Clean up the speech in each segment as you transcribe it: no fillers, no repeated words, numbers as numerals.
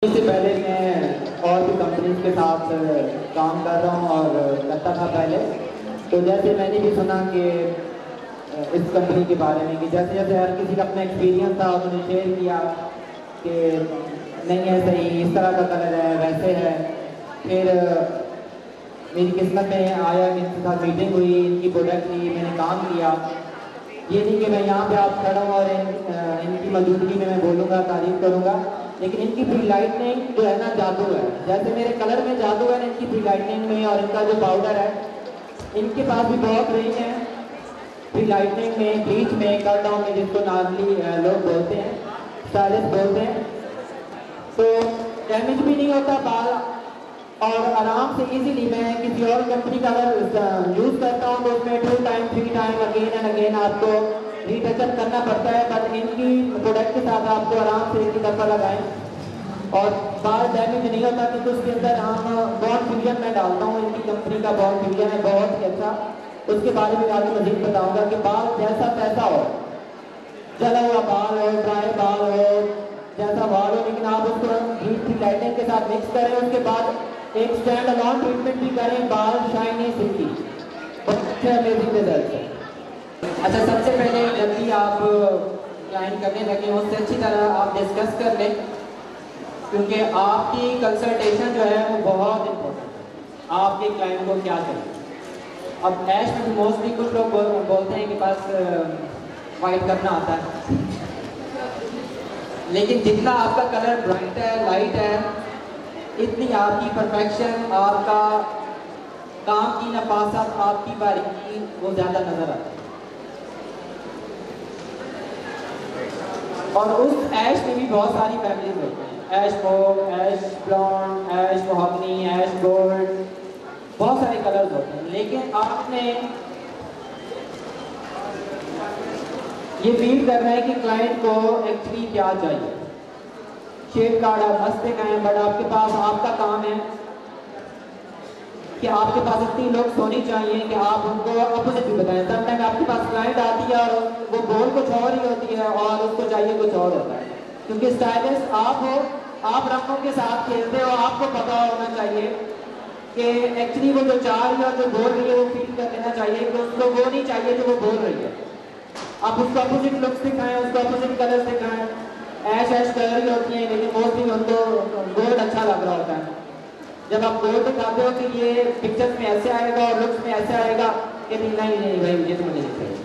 इससे पहले मैं और भी कंपनीज के साथ काम कर रहा हूँ और करता था पहले। तो जैसे मैंने भी सुना कि इस कंपनी के बारे में कि जैसे जैसे हर किसी का अपना एक्सपीरियंस था उन्होंने शेयर किया कि नहीं है सही, इस तरह का कलर है, वैसे है। फिर मेरी किस्मत में आया कि इनके साथ मीटिंग हुई, इनकी प्रोडक्ट ली, मैंने काम किया। ये नहीं कि मैं यहाँ पे आप खड़ा हूँ और इनकी मौजूदगी में मैं बोलूँगा, तारीफ करूँगा, लेकिन इनकी प्री लाइटनिंग जो है ना जादू है। जैसे मेरे कलर में जादू है ना, इनकी प्री लाइटनिंग में और इनका जो पाउडर है, इनके पास भी बहुत रेंज है प्री लाइटनिंग में, ब्लीच में, कट डाउन में, जिसको नॉर्मली लोग बोलते हैं, स्टाइलिश बोलते हैं। तो डैमेज भी नहीं होता बाल और आराम से इजीली मैं किसी और कंपनी का अगर यूज़ करता हूँ तो उसमें 2 time 3 time again and again आपको रीटचअप करना पड़ता है। बट इनकी प्रोडक्ट के साथ आपको आराम से एक ही दफ़ा लगाएं और बाल डैमेज नहीं होता। क्योंकि उसके अंदर हम बॉन्ड फ्यूजन में डालता हूँ, इनकी कंपनी का बॉन्ड फ्यूजन है बहुत ही अच्छा। उसके बारे में आपको मजीद बताऊँगा कि बाल जैसा तैसा हो, जला हुआ बाल हो, ड्राई बाल हो, जैसा बाल हो, लेकिन आप उसको हीट लाइटिंग के साथ मिक्स करें। उसके बाद एक स्टैंड अलोन ट्रीटमेंट भी करें, बाल शाइनी सिल्की, बहुत अच्छे अमेजिंग रिजल्ट है। अच्छा, सबसे पहले जब भी आप क्लाइंट करने लगे उससे अच्छी तरह आप डिस्कस कर लें, क्योंकि आपकी कंसल्टेशन जो है वो बहुत इम्पोर्टेंट है। आपके क्लाइंट को क्या चाहिए। अब ऐश में मोस्टली कुछ लोग बोलते हैं कि बस वाइट करना आता है, लेकिन जितना आपका कलर ब्राइट है, लाइट है, इतनी आपकी परफेक्शन, आपका काम की नफासत, आपकी बारीकी वो ज़्यादा नज़र आती है। और उस ऐश में भी बहुत सारी फैमिलीज होती हैं, ऐश मोव, ऐश ब्लॉन्ड, ऐश मोहगनी, ऐश गोल्ड, बहुत सारे कलर्स होते हैं। लेकिन आपने ये फील करना है कि क्लाइंट को एक्चुअली क्या चाहिए। शेड कार्ड आप मस्त दिखाएं, बट आपके पास आपका काम है कि आपके पास इतनी लोग होनी चाहिए कि आप उनको अपोजिट भी बताएं। समटाइम आपके पास क्लाइंट आती है और वो बोल कुछ और ही होती है और उसको चाहिए कुछ और होता है। क्योंकि स्टाइलिस्ट आप हो, आप रंगों के साथ खेलते हो, आपको पता होना चाहिए कि एक्चुअली वो जो चाह रही है और जो बोल रही है वो फील कर लेना चाहिए कि उसको वो नहीं चाहिए जो वो बोल रही है। आप उसको अपोजिट लुक्स दिखाएं, उसको अपोजिट कलर दिखाएं। ऐश ऐश कलर ही होती हैं, लेकिन मोस्टली उनको गोल्ड अच्छा लग रहा होता है। जब आप गोल्ड दिखाते हो कि ये पिक्चर्स में ऐसे आएगा और लुक्स में ऐसे आएगा, कि नहीं भाई मुझे तो मुझे नहीं चाहिए।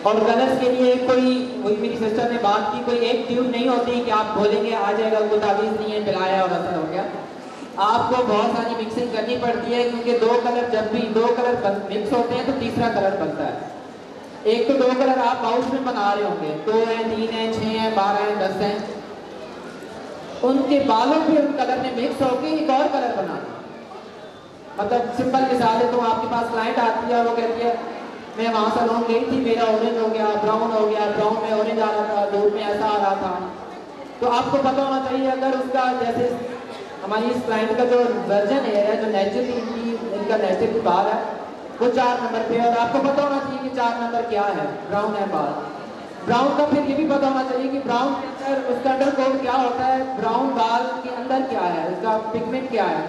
और कलर्स के लिए कोई, वही मेरी सिस्टर ने बात की, कोई एक ट्यूब नहीं होती कि आप बोलेंगे आ जाएगा, कोई तावीज़ नहीं है, पिलाया और असर हो गया। आपको बहुत सारी मिक्सिंग करनी पड़ती है, क्योंकि दो कलर, जब भी दो कलर मिक्स होते हैं तो तीसरा कलर बनता है। एक तो दो कलर आप पाउच में बना रहे होंगे, 2 हैं, 3 हैं, 6 हैं, 12 हैं, 10 हैं, उनके बालों पे उन कलर में मिक्स होकर एक और कलर बना। मतलब सिंपल मिसाल है, तो आपके पास क्लाइंट आती है और वो कहती है मैं वहाँ सैलून गई थी, मेरा ऑरेंज हो गया, ब्राउन हो गया, ब्राउन में ऑरेंज आ रहा था, धूप में ऐसा आ रहा था। तो आपको पता होना चाहिए, अगर उसका जैसे हमारी इस क्लाइंट का जो वर्जन है, जो नेचुरली इनका नेचुरली बाल है वो 4 नंबर पे है, और आपको पता होना चाहिए कि 4 नंबर क्या है, ब्राउन है बाल। ब्राउन का फिर ये भी पता होना चाहिए कि ब्राउन के अंदर उसका अंडर कोड क्या होता है, ब्राउन बाल के अंदर क्या है, उसका पिगमेंट क्या है,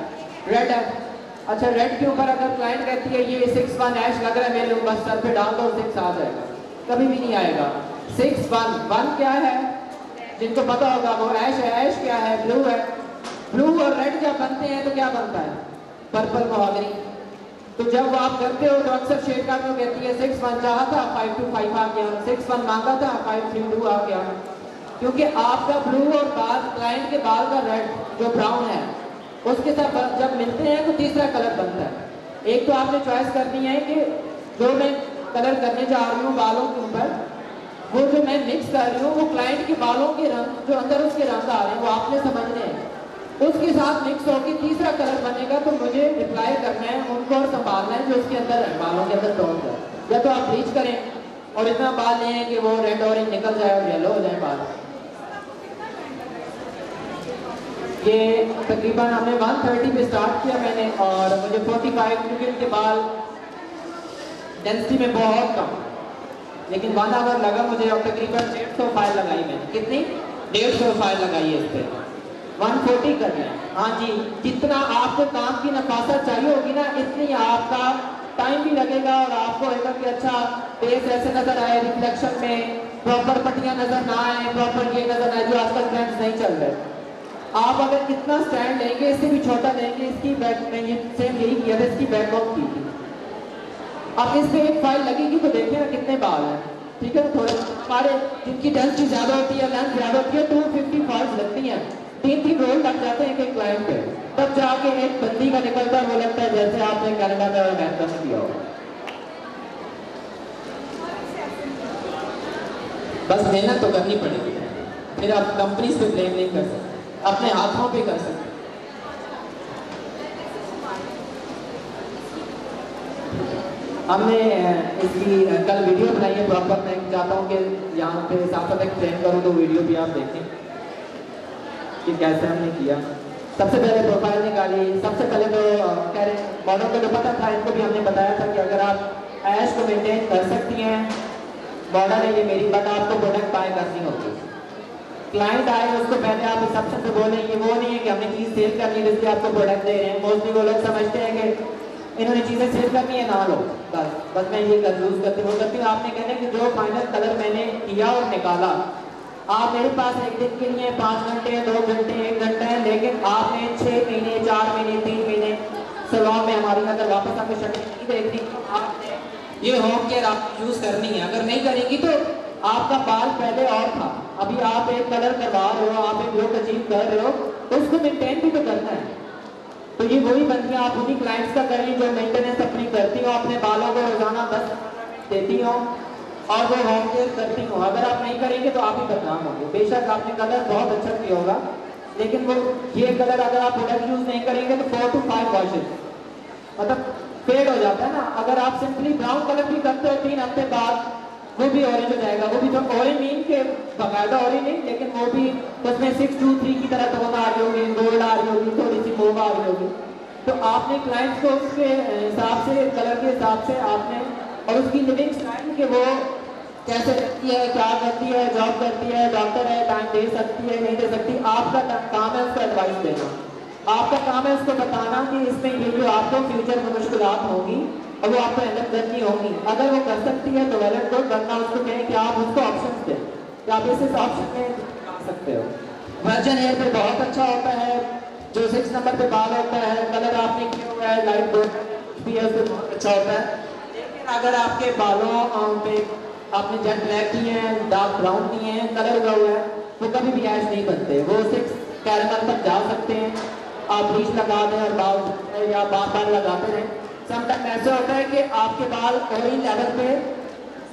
रेड है। अच्छा, रेड के ऊपर अगर क्लाइंट कहती है ये 6-1 ऐश लग रहा है मेरे ऊपर, सर पे डाल दो 6 आ जाएगा, कभी भी नहीं आएगा। 6-1 क्या है, जिनको पता होगा वो ऐश है। ऐश क्या है, ब्लू है। ब्लू और रेड जब बनते हैं तो क्या बनता है, पर्पल मोहगनी। तो जब आप करते हो तो अक्सर शेड कार्ड में कहती है 6-1 चाहा था, 5-2-5 आ गया, 6-1 मांगा था, 5-3-2 आ गया। क्योंकि आपका ब्लू और बाल, क्लाइंट के बाल का रेड जो ब्राउन है उसके साथ जब मिलते हैं तो तीसरा कलर बनता है। एक तो आपने चॉइस करनी है कि जो मैं कलर करने जा रही हूँ बालों के ऊपर, वो जो मैं मिक्स कर रही हूँ वो क्लाइंट के बालों के रंग, जो अंदर उसके रंग आ रहे हैं वो आपने समझने हैं, उसके साथ मिक्स होकर तीसरा कलर बनेगा। तो मुझे रिप्लाई करना है उनको और संभालना है जो उसके अंदर है, बालों के अंदर टोन है। या तो आप ब्लीच करें और इतना बाल लें कि वो रेड ऑरेंज निकल जाए और येलो हो जाए बाल। ये तकरीबन हमने 130 पे स्टार्ट किया मैंने, और मुझे 45, क्योंकि उनके बाल डेंसिटी में बहुत कम, लेकिन 1 आवर लगा मुझे और तकरीबन 150 फाइल लगाई मैंने। कितनी? 150 फाइल लगाई है इस पर। 140 करना है। हाँ जी, जितना आपको काम की नफासत चाहिए होगी ना, इतनी आपका टाइम भी लगेगा और आपको होगा कि अच्छा फेस ऐसे नजर आए, रिफ्लेक्शन में प्रॉपर पट्टियां नजर ना आए, प्रॉपर ये नजर आए जो आजकल ट्रेंड्स नहीं चल रहे। आप अगर इतना स्टैंड लेंगे, इससे भी छोटा लेंगे, इसकी बैक में ये सेम यही किया था, इसकी बैकऑफ की थी। अब इस पे एक फाइल लगेगी तो देखिए ना कितने बाल हैं, ठीक है। थोड़े हमारे जिनकी डेंसिटी ज्यादा होती है, लेंथ ज्यादा होती है, 250 फाइल्स लगती हैं, 3-3 रोल लग जाते हैं एक क्लाइंट पे, तब जाके एक बंदी का निकलता है। वो लगता है जैसे आपने कनाडा में अमेरिका में किया हो। बस मेहनत तो करनी पड़ेगी, फिर आप कंपनी पे ब्लेम नहीं कर सकते, अपने हाथों पे कर सकते। हमने इसकी कल वीडियो बनाई है प्रॉपर। मैं चाहता हूँ कि यहाँ पे साथ साथ एक्सप्लेन करूँ तो वीडियो भी आप देखें कि कैसे हमने किया। सबसे पहले प्रोफाइल निकाली। सबसे पहले तो कह रहे मॉडल का जो पता था, इनको भी हमने बताया था कि अगर आप ऐश को मेंटेन कर सकती हैं, मॉडल है ये मेरी, बट आपको प्रोडक्ट बाय करनी होगी। क्लाइंट आए उसको पहले आप रिसेप्शन पे बोलें, ये वो नहीं है कि हमने चीज़ सेल करनी है इसलिए आपको प्रोडक्ट दे रहे हैं। मोस्टली वो लोग समझते हैं कि इन्होंने चीज़ें सेल करनी है, ना लो बस मैं ये यूज़ करती हूँ। आपने कहना कि जो फाइनल कलर मैंने किया और निकाला, आप मेरे पास एक दिन के लिए 5 घंटे 2 घंटे 1 घंटा है, लेकिन आपने 6 महीने 4 महीने 3 महीने सलॉन में हमारी अगर वापस आकर शक्ल नहीं देखनी, आपने ये होम केयर आप यूज़ करनी है। अगर नहीं करेंगी तो आपका बाल पहले और था, अभी आप एक कलर करवा रहे हो, आप एक लुक अचीव कर रहे हो, तो उसको मेंटेन भी तो करना है। तो ये वही बंदियां आप उन्हीं क्लाइंट्स का करें जो मेंटेनेंस अपनी करती हो, अपने बालों को रोजाना 10 देती हो और वो होम केयर करती हो। अगर आप नहीं करेंगे तो आप ही बदनाम होंगे। बेशक आपने कलर बहुत अच्छा किया होगा, लेकिन वो ये कलर अगर आप प्रोडक्ट यूज नहीं करेंगे तो 4 to 5 वॉशेस मतलब फेड हो जाता है ना। अगर आप सिंपली ब्राउन कलर भी करते हो 3 हफ्ते बाद, वो भी ऑरेंज हो जाएगा। वो भी तो ऑरेंज मीन के बाकायदा ऑरेंज नहीं, लेकिन वो भी उसमें 623 की तरह टोन आ रही होगी, गोल्ड आ रही होगी, थोड़ी सी मोव आ रही होगी। तो आपने क्लाइंट को उसके हिसाब से, कलर के हिसाब से आपने, और उसकी लिविंग स्टाइल के वो कैसे रहती है, क्या करती है, जॉब करती है, डॉक्टर है, टाइम दे सकती है नहीं दे सकती, आपका काम है उसको एडवाइस देना। आपका काम है उसको बताना कि इसमें ये जो आपको फ्यूचर में मुश्किलात होंगी और वो आपको हैंडल करनी होगी। अगर वो कर सकती है तो वेल एंड गुड, वरना उसको कहें कि आप उसको ऑप्शंस दें कि आप इस ऑप्शन में आ सकते हो। वर्जन हेयर पे बहुत अच्छा होता है, जो 6 नंबर पे बाल होता है, कलर आपने किया हुआ है लाइट गोल्ड भी है, उससे बहुत अच्छा होता है। लेकिन अगर आपके बालों पे आपने जेट ब्लैक किए हैं, डार्क ब्राउन किए हैं, कलर हुआ है, वो कभी भी ऐश नहीं बनते। वो 6 कैरेमल तक जा सकते हैं, आप ब्लीच लगा दें और बाल या बार लगाते रहें। समटाइम ऐसा होता है कि आपके बाल ऑरेंज लेवल पे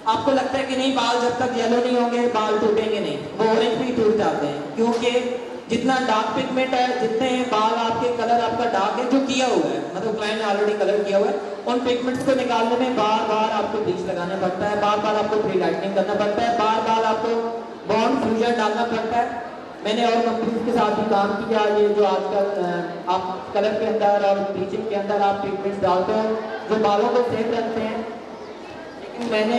आपको लगता है कि नहीं, बाल जब तक येलो नहीं होंगे बाल टूटेंगे नहीं, वो ऑरेंज भी टूट जाते हैं, क्योंकि जितना डार्क पिगमेंट है, जितने बाल आपके कलर आपका डार्क है जो किया हुआ है, मतलब क्लाइंट ने ऑलरेडी कलर किया हुआ है, उन पिगमेंट्स को निकालने में बार बार आपको ब्लीच लगाना पड़ता है, बार बार आपको प्री लाइटनिंग करना पड़ता है, बार बार आपको बॉन्ड फ्यूजन डालना पड़ता है। मैंने और कंपनीज के साथ भी काम किया। ये जो आजकल आप कलर के अंदर और ब्लीचिंग के अंदर आप ट्रीटमेंट्स डालते हो जो बालों को सेफ रखते हैं, लेकिन मैंने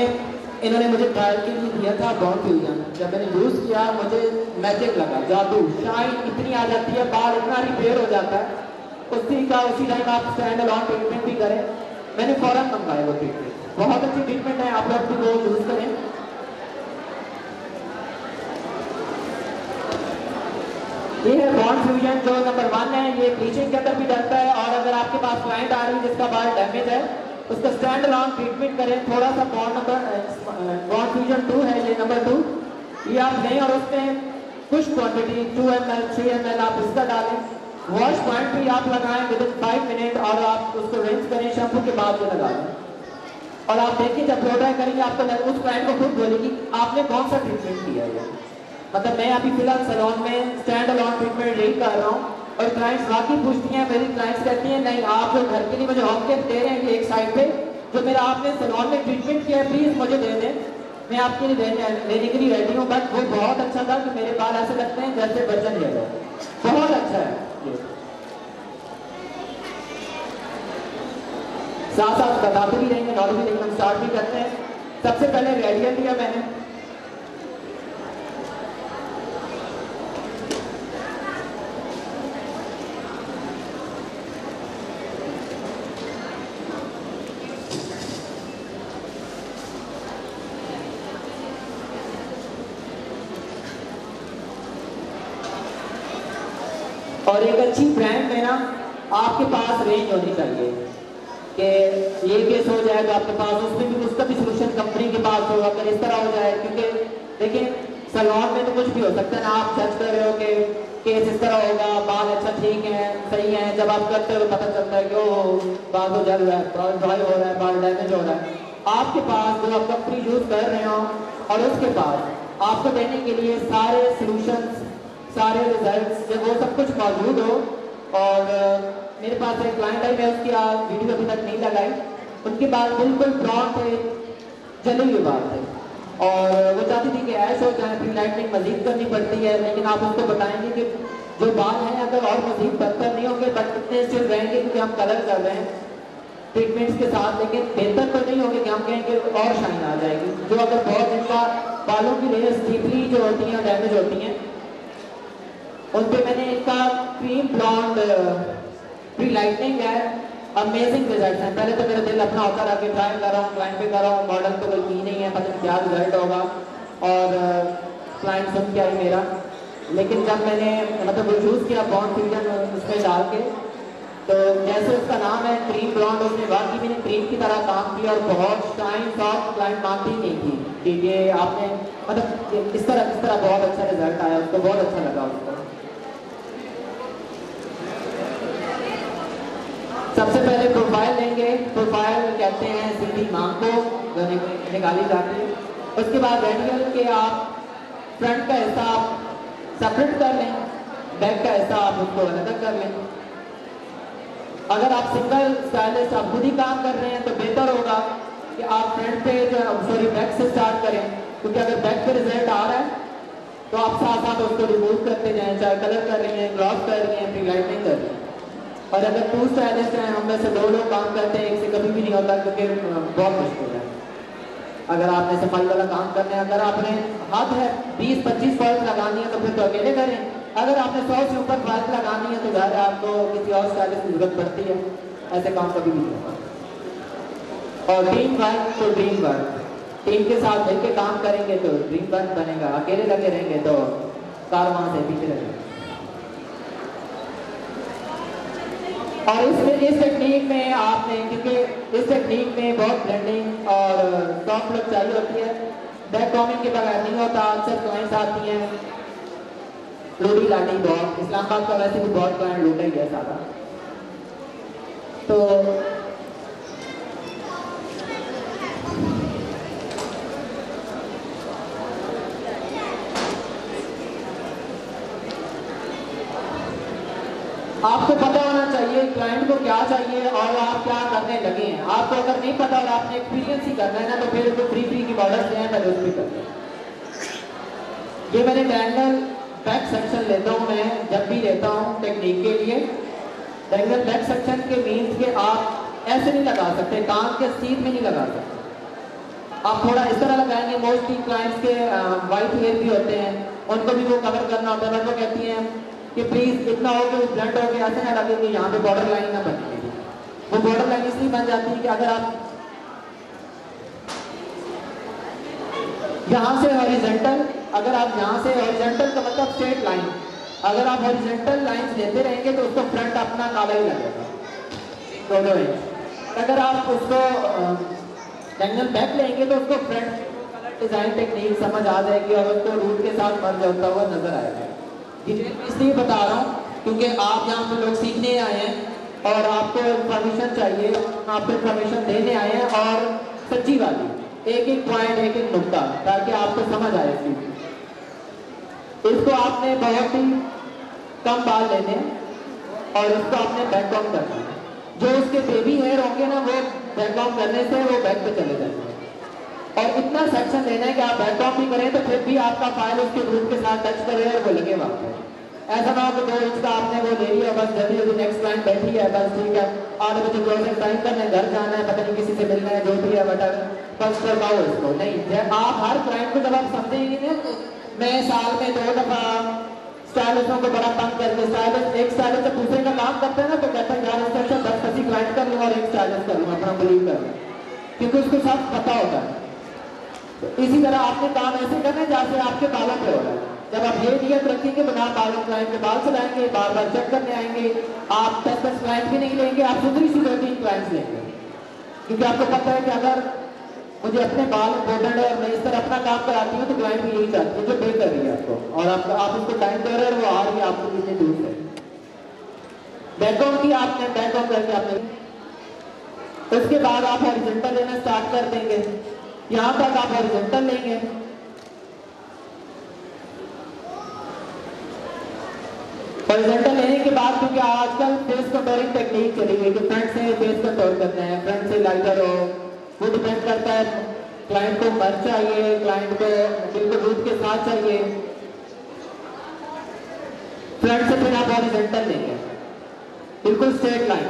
इन्होंने मुझे ट्रायल के लिए दिया था बॉन्ड फ्यूजन। जब मैंने यूज़ किया मुझे मैजिक लगा, जादू, शाइन इतनी आ जाती है, बाल इतना रिपेयर हो जाता है। उसी टाइम आप स्टैंड अलोन ट्रीटमेंट भी करें। मैंने फौरन मंगाया वो ट्रीटमेंट, बहुत अच्छी ट्रीटमेंट है, आप लोग भी वो यूज़ करें। ये है बॉन्ड फ्यूजन जो नंबर 1 है, ये ब्लीचिंग के अंदर भी डलता है। और अगर आपके पास क्लाइंट आ रही है जिसका बाल डैमेज है, उसका स्टैंड अलोन ट्रीटमेंट करें। थोड़ा सा बॉन्ड फ्यूजन 2 है, ये नंबर 2, ये आप लें और उसमें कुछ क्वांटिटी 2 ml 3 ml आप इसका डालें। वॉश पॉइंट भी आप लगाएं विद इन 5 मिनट और आप उसको रिंस करें, शैम्पू के बाद ये लगा दें। और आप देखिए जब ब्लो ड्राई करेंगे आपको उस क्लाइंट को खुद बोलेगी आपने कौन सा ट्रीटमेंट किया है। मतलब मैं अभी फिलहाल सैलून में स्टैंड अलोन ट्रीटमेंट नहीं कर रहा हूँ और क्लाइंट्स बाकी पूछती हैं, मेरी क्लाइंट्स कहती हैं नहीं आप जो घर के लिए मुझे होम केयर दे रहे हैं एक साइड पे, जो मेरा आपने सैलून में ट्रीटमेंट किया है प्लीज मुझे दे दें, मैं आपके लिए लेने के लिए रेडी हूँ। बट वो बहुत अच्छा था कि मेरे बाल ऐसे लगते हैं जैसे वर्जन हेयर है, बहुत अच्छा है। साथ साथ बताते भी रहेंगे, नॉलेज भी रहेंगे, हम स्टार्ट भी करते हैं। सबसे पहले रेडियल लिया मैंने, और एक अच्छी ब्रांड में ना आपके पास रेंज होनी चाहिए कि ये केस हो जाए तो आपके पास उसमें भी उसका भी सोल्यूशन कंपनी के पास हो, अगर इस तरह हो जाए, क्योंकि देखिए सलॉन में तो कुछ भी हो सकता है ना, आप सर्च कर रहे हो कि केस इस तरह होगा, बाल अच्छा ठीक है सही है, जब आप करते हो पता चलता है कि ओ बाल तो जल रहा है, बाल ड्राई हो रहा है, बाल डैमेज हो रहा है। आपके पास जो आप कंपनी यूज कर रहे हो और उसके पास आपको देने के लिए सारे सोल्यूशंस, सारे रिजल्ट्स, जब वो सब कुछ मौजूद हो। और मेरे पास एक क्लाइंट है, मैं उसकी वीडियो अभी तक नहीं लगाई, उनके बाल बिल्कुल ब्राउन थे, जले हुए बाल थे और वो चाहती थी कि ऐश हो जाए, फिर लाइटनिंग मजीद करनी पड़ती है, लेकिन आप उसको बताएंगे कि जो बाल हैं अगर और मजीद बदतर नहीं होंगे बट इतने स्टिल रहेंगे क्योंकि हम कलर कर रहे हैं ट्रीटमेंट्स के साथ, लेकिन बेहतर तो नहीं होगी कि हम कहेंगे और शाइन आ जाएगी। जो अगर बहुत जिनका बालों की लेयर्स डीपली जो होती हैं डैमेज होती हैं, उन पर मैंने इसका क्रीम ब्लॉन्ड प्री लाइटनिंग है, अमेजिंग रिजल्ट हैं। पहले तो मेरा दिल अपना होता रहा कि ट्राई कर रहा हूँ, क्लाइंट पे कर रहा हूँ, मॉडल तो कोई की नहीं है, पता नहीं क्या रिजल्ट होगा और क्लाइंट सुन क्या ही मेरा। लेकिन जब मैंने मतलब वो चूज़ किया बॉन्ड फ्यूजन उसमें डाल के, तो जैसे उसका नाम है क्रीम ब्लॉन्ड, उसने वाकई मैंने क्रीम की तरह काम किया और बहुत शाइन सॉफ्ट, क्लाइंट मानती ही नहीं थी कि ये आपने मतलब इस तरह बहुत अच्छा रिजल्ट आया, उसको बहुत अच्छा लगा उसको। सबसे पहले प्रोफाइल लेंगे, प्रोफाइल कहते हैं सीधी मांग को जो निकाली जाती है। उसके बाद रेडियल के आप फ्रंट का हिस्सा आप सेपरेट कर लें, बैक का हिस्सा आप उसको अलग कर लें। अगर आप सिंगल स्टाइलिस्ट आप खुद ही काम कर रहे हैं तो बेहतर होगा कि आप फ्रंट पे जो बैक से स्टार्ट करें, क्योंकि अगर बैक पे रिजल्ट आ रहा है तो आप साथ साथ उसको रिमूव करते जाएं, चाहे कलर कर रही हैं, ग्लॉस कर रही हैं, प्री लाइटनिंग कर रही हैं। और अगर टू स्टाइलिस्ट हैं, हम में से 2 लोग काम करते हैं, एक से कभी भी नहीं होता क्योंकि बहुत मुश्किल है। अगर आपने सफाई वाला काम करना है, अगर आपने हाथ है 20-25 फॉल्स लगानी है तो फिर तो अकेले करें, अगर आपने 100 से ऊपर फॉल्स लगानी है तो ज़्यादा आपको किसी और स्टाइलिस्ट की जरूरत पड़ती है, ऐसे काम कभी नहीं होता। और टीम वर्क तो ड्रीम वर्क, टीम के साथ मिलकर काम करेंगे तो ड्रीम वर्क बनेगा, अकेले लगे रहेंगे तो कार वहाँ से पीछे लगेगा। और इस टेक्निक में आपने, क्योंकि इस टेक्निक में बहुत ब्लेंडिंग और सॉफ्ट लुक चाहिए होती है, बैक कॉमिंग के बगैर नहीं होता। अक्सर क्लाइंट्स आती हैं लूटी लाटी, बहुत इस्लामाबाद का वैसे भी बहुत क्लाइंट लूटे गया सारा, तो आपको पता होना चाहिए क्लाइंट को क्या चाहिए और आप क्या करने लगे हैं। आपको अगर नहीं पता और आपने एक्सपीरियंस ही करना है ना, तो फिर जो फ्री की मॉडल्स हैं पहले उस पर करते हैं। ये मैंने डायगोनल बैक सेक्शन लेता हूँ, मैं जब भी लेता हूँ टेक्निक के लिए। डायगोनल बैक सेक्शन के मीन्स के आप ऐसे नहीं लगा सकते, कान के सीध में नहीं लगा सकते, आप थोड़ा इस तरह लगाएंगे। मोस्टली क्लाइंट्स के वाइट हेयर भी होते हैं, उनको भी वो कवर करना होता है, वो कहती हैं कि प्लीज इतना हो कि ब्लड हो के ऐसे ना लगे कि यहाँ पे बॉर्डर लाइन ना बने। वो बॉर्डर लाइन इसलिए बन जाती है कि अगर आप यहाँ से हॉरिजॉन्टल, अगर आप यहाँ से हॉरिजॉन्टल का मतलब स्ट्रेट लाइन, अगर आप हॉरिजॉन्टल लाइंस लेते रहेंगे तो उसको फ्रंट अपना काला ही लगेगा 2-2 इंच। अगर आप उसको डायगोनल बैक लेंगे तो उसको फ्रंट डिजाइन टेक्निक समझ आ जाएगी और उसको रूट के साथ मर्ज होता हुआ नजर आएगा। इसलिए बता रहा हूँ क्योंकि आप यहाँ पे लोग सीखने आए हैं और आपको इन्फॉर्मेशन चाहिए, आपको इन्फॉर्मेशन देने आए हैं और सच्ची वाली, एक एक पॉइंट, एक एक नुक्ता, ताकि आपको समझ आए। इसको आपने बहुत ही कम बाल लेने और इसको आपने बैकग्राउंड करना है। जो उसके बेबी हेयर होंगे ना, वो बैकग्राउंड करने से वो बैक पे चले जाएंगे। और इतना सेक्शन लेना है कि आप बैकग्राउंड भी करें तो फिर भी आपका फाइल उसके रूट के साथ टच करे और वो लगे वहाँ पे। ऐसा ना हो कि 2 इंच का आपने वो ले लिया बस जल्दी जल्दी नेक्स्ट क्लाइंट बैठी है बस ठीक है 8 बजे क्लोजिंग टाइम करना है घर जाना है पता नहीं किसी से मिलना है जो भी है बट बस करवाओ इसको नहीं आप हर क्लाइंट को जब आप समझेंगे ना मैं साल में 2 दफा स्टाइलिस्टों को बड़ा तंग करके स्टाइलिस्ट एक स्टाइलिस्ट जब दूसरे का काम करते हैं ना तो कहता है यार इससे अच्छा 10 फसी क्लाइंट कर लूँ और एक स्टाइलिस्ट कर लूँ अपना बिलीव कर लूँ क्योंकि उसको सब पता होता है। तो इसी तरह आपने काम ऐसे करना है जैसे आपके बालों पे हो रहा है। जब आप ये नियत रखेंगे बिना बालों क्लाइंट के बाल चलाएंगे बार बार चेक करने आएंगे आप 10 क्लाइंट भी नहीं लेंगे आप सुधरी सी 2-3 क्लाइंट्स लेंगे क्योंकि आपको पता है कि अगर मुझे अपने बाल इम्पोर्टेंट है और मैं इस तरह अपना काम कराती हूँ तो क्लाइंट भी यही चाहती है जो पे कर रही है आपको और आप उसको टाइम दे रहे हैं वो आ रही है आपको कितने दूर से बैकग्राउंड की आपने बैकग्राउंड करके आपने उसके बाद आप हॉरिजॉन्टल लेना स्टार्ट कर देंगे यहाँ तक आप हॉरिजॉन्टल लेंगे हॉरिजॉन्टल लेने के बाद क्योंकि आजकल फेस कंट्रोलिंग टेक्निक चली गई कि फ्रंट से फेस कंट्रोल करना है फ्रंट से लाइटर हो वो डिपेंड करता है क्लाइंट को मर चाहिए क्लाइंट को बिल्कुल रूट के साथ चाहिए फ्रंट से फिर आप हॉरिजॉन्टल लेंगे बिल्कुल स्ट्रेट लाइन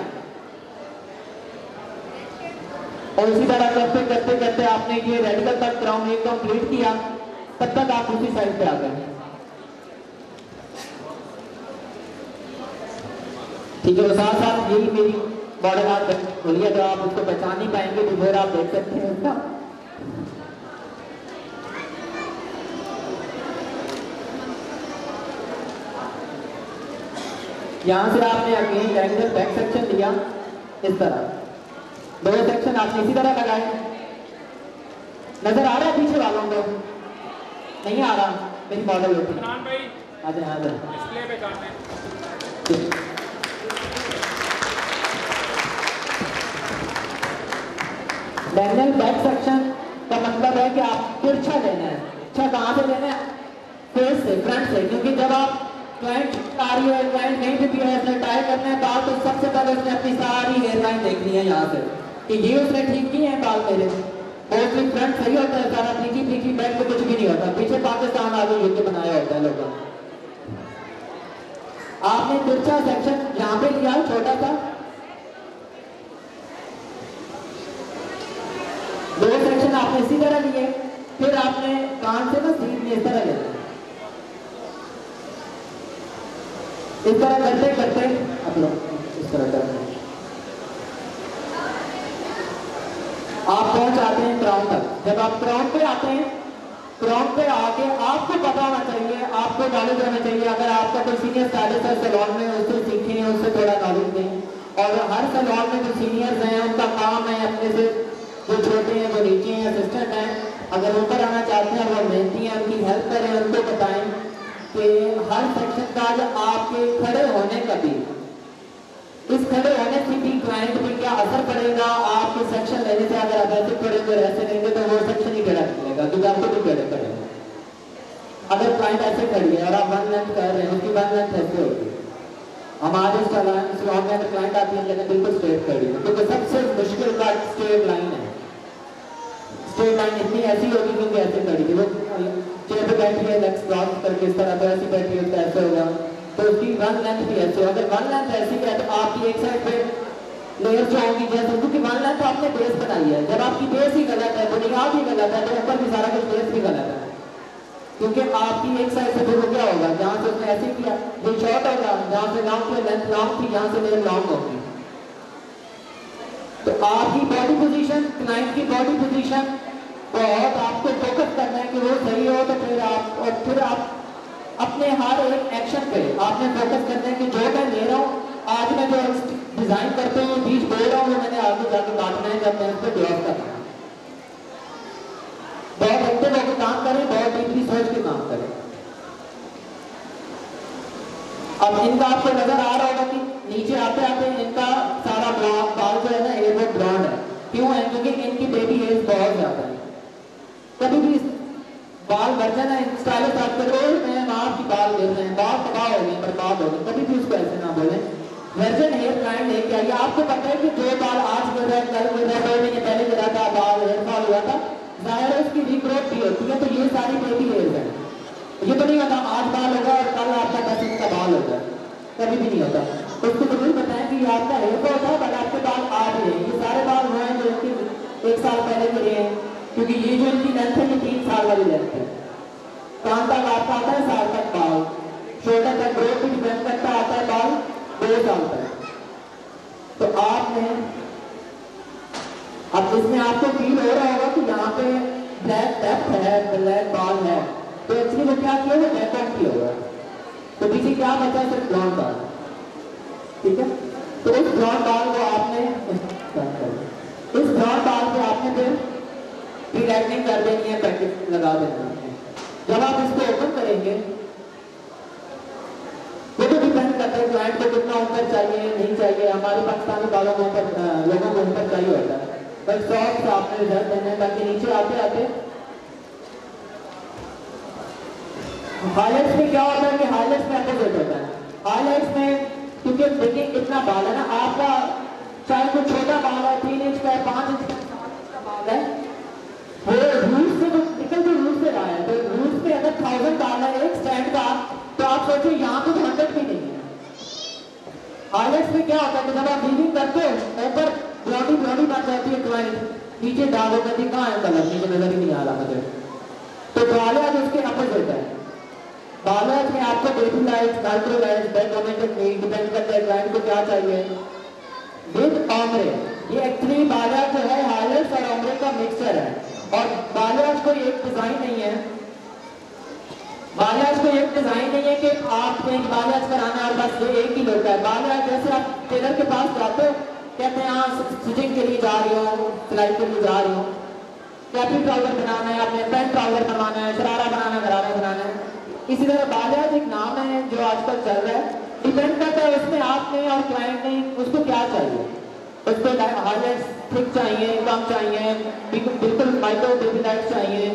और इसी तरह करते करते करते आपने ये रेडिकल तक क्राउन एक कंप्लीट किया तब तक आप उसी साइड पे आ गए ठीक है। साथ साथ यही मेरी मॉडल आप बोलिए तो आप उसको पहचान नहीं पाएंगे बिफोर आप देख सकते हैं उसका यहां से आपने अगेन रेगुलर बैक सेक्शन लिया इस तरह 2 सेक्शन आपने इसी तरह लगाए नजर आ रहा है पीछे वालों को नहीं आ रहा मेरी मॉडल होती है डिस्प्ले पे करना है डायगोनल बैक सेक्शन का मतलब है कि आप तिरछा लेना है अच्छा कहाँ से लेना है फेस से फ्रंट से क्योंकि जब आप क्लाइंट आ रही है क्लाइंट नहीं भी है उसने ट्राई करना है बाल तो सबसे पहले उसने अपनी सारी हेयरलाइन देखनी है यहाँ से कि ये उसने ठीक किए हैं बाल मेरे मोस्टली फ्रंट सही होता है सारा पीछी पीछी बैक पे कुछ भी नहीं होता पीछे पाकिस्तान आगे युद्ध बनाया होता है लोगों आपने तिरछा सेक्शन यहाँ पे लिया छोटा सा 2 सेक्शन आपने इसी तरह लिए फिर आपने कान से ना सीध इस तरह लेना इस तरह करते करते आप लोग इस तरह करते आप पहुंच आते हैं क्राउन तक जब आप क्राउन पे आते हैं क्राउन पे आके आपको पता होना चाहिए आपको नॉलेज होना चाहिए अगर आपका कोई सीनियर स्टाइलिस्ट है सैलून में उससे सीखें उससे थोड़ा नॉलेज दें और हर सैलून में जो सीनियर्स हैं उनका काम है अपने से जो छोटे हैं वो नीचे हैं असिस्टेंट हैं अगर ऊपर आना चाहते हैं वो मेहनती हैं उनकी हेल्प करें उनको बताएं कि हर सेक्शन का जो आपके खड़े होने का भी इस खड़े होने से भी क्लाइंट पे क्या असर पड़ेगा आपके सेक्शन लेने से अगर आप ऐसे खड़े हुए ऐसे लेंगे तो वो सेक्शन ही खड़ा निकलेगा क्योंकि आपको भी खड़े करेंगे अगर क्लाइंट ऐसे खड़ी है और आप 1 लेंथ कर रहे हैं उसकी 1 लेंथ ऐसे होगी हमारे सैलून में क्लाइंट आती है लेकिन बिल्कुल स्ट्रेट खड़ी है क्योंकि सबसे मुश्किल का स्ट्रेट लाइन है स्ट्रेट लाइन इतनी ऐसी होगी क्योंकि ऐसे खड़ी थी वो चेयर पे बैठी है लेग्स क्रॉस करके इस तरह तो ऐसी बैठी है तो ऐसे होगा तो उसकी 1 लेंथ भी ऐसे अगर 1 लेंथ ऐसी है तो आपकी एक साइड पे लेयर जो होगी जैसे क्योंकि 1 लेंथ तो आपने बेस बनाई है जब आपकी बेस ही गलत है बुनियाद ही गलत है तो ऊपर भी सारा कुछ बेस भी गलत है क्योंकि आपकी एक साइड से फिर क्या होगा जहाँ से उसने ऐसे किया ये शॉर्ट होगा जहाँ से लॉन्ग थी लेंथ लॉन्ग थी यहाँ से लेयर लॉन्ग होगी तो आपकी बॉडी पोजीशन क्लाइंट की बॉडी पोजीशन बहुत आपको फोकस करना है कि वो सही हो तो फिर आप अपने हर एक एक्शन पे आपने फोकस करना है कि जो मैं ले रहा हूँ आज मैं जो डिजाइन करते हुए बीच बोल रहा हूँ वो मैंने आगे जाके काटना है जब मैं उस पर ड्रॉप करना है बहुत एक्टिव होकर काम करें बहुत डीपली सोच के काम करें अब इनका आपको नजर आ रहा होगा कि नीचे आते आते इनका सारा बाल जो है ना ये वो ब्लॉन्ड है क्यों है क्योंकि इनकी बेबी एज बहुत ज्यादा है कभी भी बाल वर्जन है स्टाइलिस्ट आप करो मैं आपकी बाल गिर रहे हैं बाल तबाह हो गए बर्बाद हो गए कभी भी उसको ऐसे ना बोले वर्जन हेयर क्लाइंट लेके आइए आपको पता है कि जो बाल आज गिर रहा है कल गिर रहा है 2 महीने पहले गिरा था बाल हेयर फॉल हुआ था जाहिर है उसकी रिग्रोथ भी होती है तो ये सारी बेबी हेयर है ये तो नहीं होता आज बाल होगा और कल आपका 10 इंच का बाल कभी भी नहीं होता। तो उसको जरूर बताएं कि आपका हेयर फॉल था बट आपके बाल आ भी रहे हैं, ये सारे बाल हुए हैं जो इनके 1 साल पहले के रहे हैं, क्योंकि ये जो इनकी लेंथ है ये 3 साल वाली लेंथ है। कान तक आपका आता है साल तक बाल, शोल्डर तक ग्रोथ भी डिपेंड करता आता है बाल 2 साल तक। तो आपने अब इसमें आपको फील हो रहा होगा कि यहाँ पे ब्लैक डेप्थ है, ब्लैक बाल है, तो एक्चुअली वो क्या किया, वो डेप्थ किया हुआ है। तो पीछे क्या बचा, सिर्फ ब्लॉन्ड बाल, ठीक है। तो उस ब्लॉन्ड बाल को आपने इस ब्लॉन्ड बाल पे आपने फिर रिलैक्सिंग कर देनी है, पैकेट लगा देना है। जब आप इसको ओपन करेंगे वो तो डिपेंड करता है क्लाइंट को कितना ऊपर चाहिए नहीं चाहिए। हमारे पाकिस्तानी बालों को ऊपर, लोगों को ऊपर चाहिए होता है, बट सॉफ्ट आपने रिजल्ट देना है ताकि नीचे आते आते हाईलाइट्स में क्या होता है कि हाईलाइट्स में अपोजिट होता है। हाईलाइट्स में क्योंकि देखिए इतना बाल है ना आपका, चाहे कोई छोटा बाल है 3 इंच का, 5 इंच का, 7 इंच का बाल है, वो रूट से तो निकल के रूट से रहा है, तो रूट पे अगर 1000 बाल है एक स्टैंड का, तो आप सोचिए यहाँ तो 100 भी नहीं है। हाईलाइट्स में क्या होता है कि जब आप वीविंग करते हो ऊपर ब्लॉडी बन जाती है क्लाइंट, नीचे दाग होता है, कहाँ है कलर, नीचे नजर ही नहीं आ रहा मुझे। तो बालियाज उसके अपोजिट है। बालियाज में आपको baby light, micro light, background depend करता है क्लाइंट को क्या चाहिए। विद ऑमरे, ये एक्चुअली बालियाज जो है हाईलाइट्स और ऑमरे का मिक्सचर है। और बालियाज कोई एक डिजाइन नहीं है, बालियाज कोई एक डिजाइन नहीं है कि आपको एक बालियाज कराना है और बस ये एक ही लोग है। बालियाज जैसे आप टेलर के पास जाते हो, कहते हैं हाँ स्टिचिंग के लिए जा रही हो, सिलाई के लिए जा रही हो, कैपी ट्राउजर बनाना है, आपने पैंट ट्राउजर बनवाना है, शरारा बनाना है, गरारा बनाना है। इसी तरह बालियाज एक नाम है जो आजकल चल रहा है, डिपेंड करता है उसमें आपने और क्लाइंट ने उसको क्या चाहिए। उसको हाईलाइट्स थिक चाहिए, कम चाहिए, बिल्कुल माइक्रो बेबी लाइट चाहिए,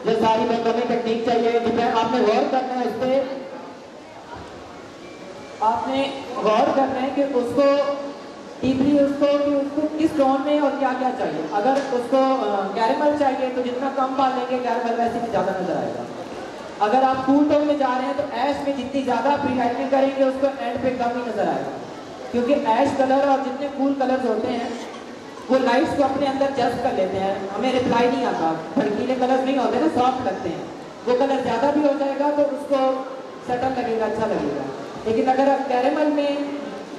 जो सारी मेकअप टेक्निक चाहिए, डिपेंड आपने गौर करना है उस पर, आपने गौर करना है कि उसको डीपली उसको किस टोन में और क्या क्या चाहिए। अगर उसको कैरेमल चाहिए तो जितना कम बाल लेंगे कैरेमल वैसे भी ज़्यादा नजर आएगा। अगर आप कूल टोन में जा रहे हैं तो ऐश में जितनी ज़्यादा प्री लाइटनिंग करेंगे उसको एंड पे कम ही नजर आएगा, क्योंकि ऐश कलर और जितने कूल कलर्स होते हैं वो लाइट्स को अपने अंदर जज्ब कर लेते हैं, हमें रिप्लाई नहीं आता। भड़कीले कलर्स नहीं होते ना, सॉफ्ट लगते हैं, वो कलर ज़्यादा भी हो जाएगा तो उसको सटल लगेगा, अच्छा लगेगा। लेकिन अगर आप कैरेमल में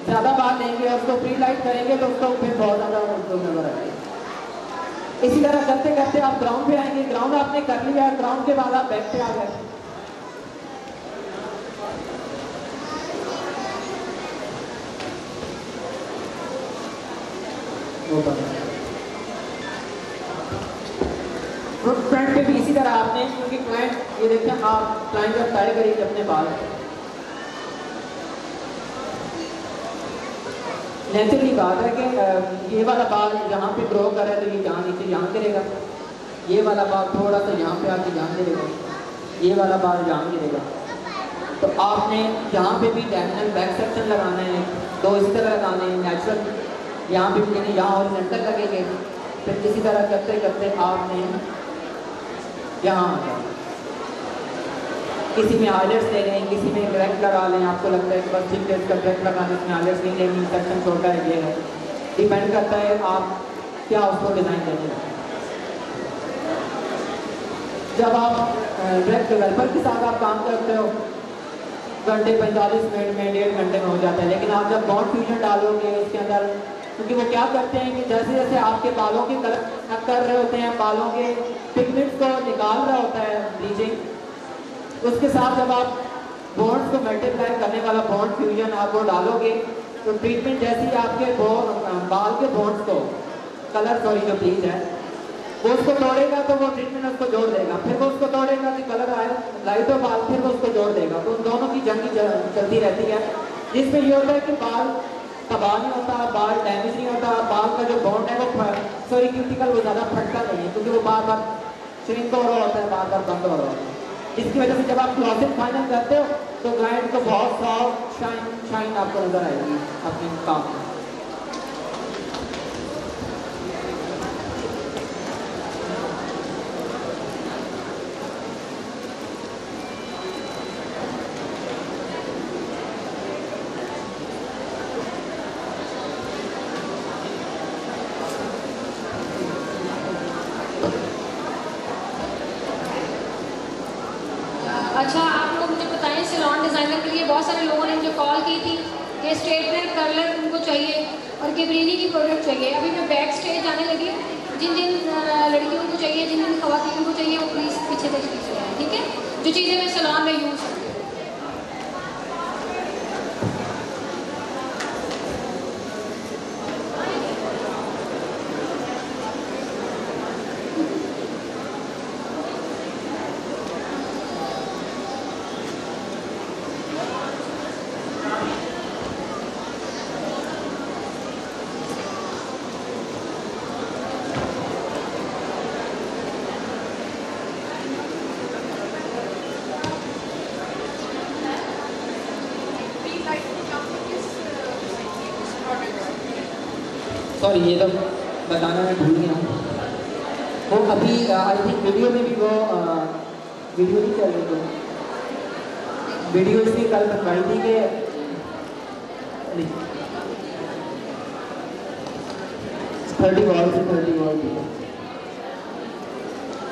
ज़्यादा बाल लेंगे और उसको प्री लाइट करेंगे तो उसको फिर बहुत ज़्यादा नजर आएगा। इसी तरह करते करते आप ग्राउंड पे आएंगे, ग्राउंड आपने कर लिया, ग्राउंड के बाद आप बैक पे आ गए। फ्रंट पे भी इसी तरह आपने, क्योंकि क्लाइंट ये देखें आप क्लाइंट का स्टाइल करेंगे अपने बाल, नेचुरली बात है कि ये वाला बाल यहाँ पे ग्रो कर रहा है तो ये यहाँ नीचे यहाँ गिरेगा, ये वाला बाल थोड़ा सा यहाँ पे आके यहाँ गिरेगा, ये वाला बाल यहाँ गिरेगा। तो आपने यहाँ पे भी डायगोनल बैक सेक्शन लगाना है, तो इसी तरह लगाने हैं नेचुरल, यहाँ पे भी लेकिन यहाँ हॉरिजॉन्टल लगेंगे। फिर इसी तरह करते करते आपने यहाँ आ जाए, किसी में हाईलाइट्स ले लें, किसी में ग्रैक लगा लें, आपको लगता है कि बस चिपलेट का ग्रैक लगाने इसमें हाईलाइट्स नहीं लेंगे, सेक्शन छोटा है, ये है, डिपेंड करता है आप क्या उसको डिज़ाइन करेंगे। जब आप ग्रैक डेवलपर के साथ आप काम करते हो घंटे 45 मिनट में, 1.5 घंटे में हो जाता है। लेकिन आप जब बॉन्ड फ्यूजन डालोगे उसके अंदर, क्योंकि वो क्या करते हैं कि जैसे जैसे आपके बालों के कलर कर रहे होते हैं, बालों के पिगमेंट्स को निकाल रहा होता है ब्लीचिंग, उसके साथ जब आप बॉन्ड्स को मल्टीप्लाई करने वाला बॉन्ड फ्यूजन आप वो डालोगे तो ट्रीटमेंट जैसे ही आपके बाल के बॉन्ड्स को कलर जो ब्लीच है वो उसको तोड़ेगा तो वो ट्रीटमेंट उसको जोड़ देगा, फिर वो उसको तोड़ेगा कि कलर आए लाइट और बाल, फिर वो उसको जोड़ देगा। तो उन दोनों की जंग चलती रहती है, जिसमें ये होता है कि बाल तबाह नहीं होता, बाल डैमेज नहीं होता, बाल का जो बॉन्ड है वो क्यूटिकल वो ज़्यादा फटता नहीं है, क्योंकि वो बार बार श्रिंक हो रहा होता है, बार बार बंद हो रहा होता है। इसकी वजह से जब आप क्लॉसेट फाइनल करते हो तो क्लाइंट को बहुत सॉफ्ट शाइन आपको नजर आएगी अपने काम में। बहुत सारे लोगों ने मुझे कॉल की थी कि स्ट्रेटनर कर्लर उनको चाहिए और केब्रेनी की प्रोडक्ट चाहिए। अभी मैं बैक स्टेज आने लगी हूँ, जिन जिन लड़कियों को चाहिए, जिन जिन खवातीन को चाहिए, वो प्लीज़ पीछे तक पीछे आए, ठीक है? जो चीज़ें मैं सैलून में यूज़ करती हूँ। सॉरी, ये तो बताना मैं भूल गया हूँ। वो अभी आई थिंक वीडियो में भी वो वीडियो नहीं चल रही, तो वीडियो इसलिए कल बनवाई थी कि 30 वॉल से 30 वॉल थी,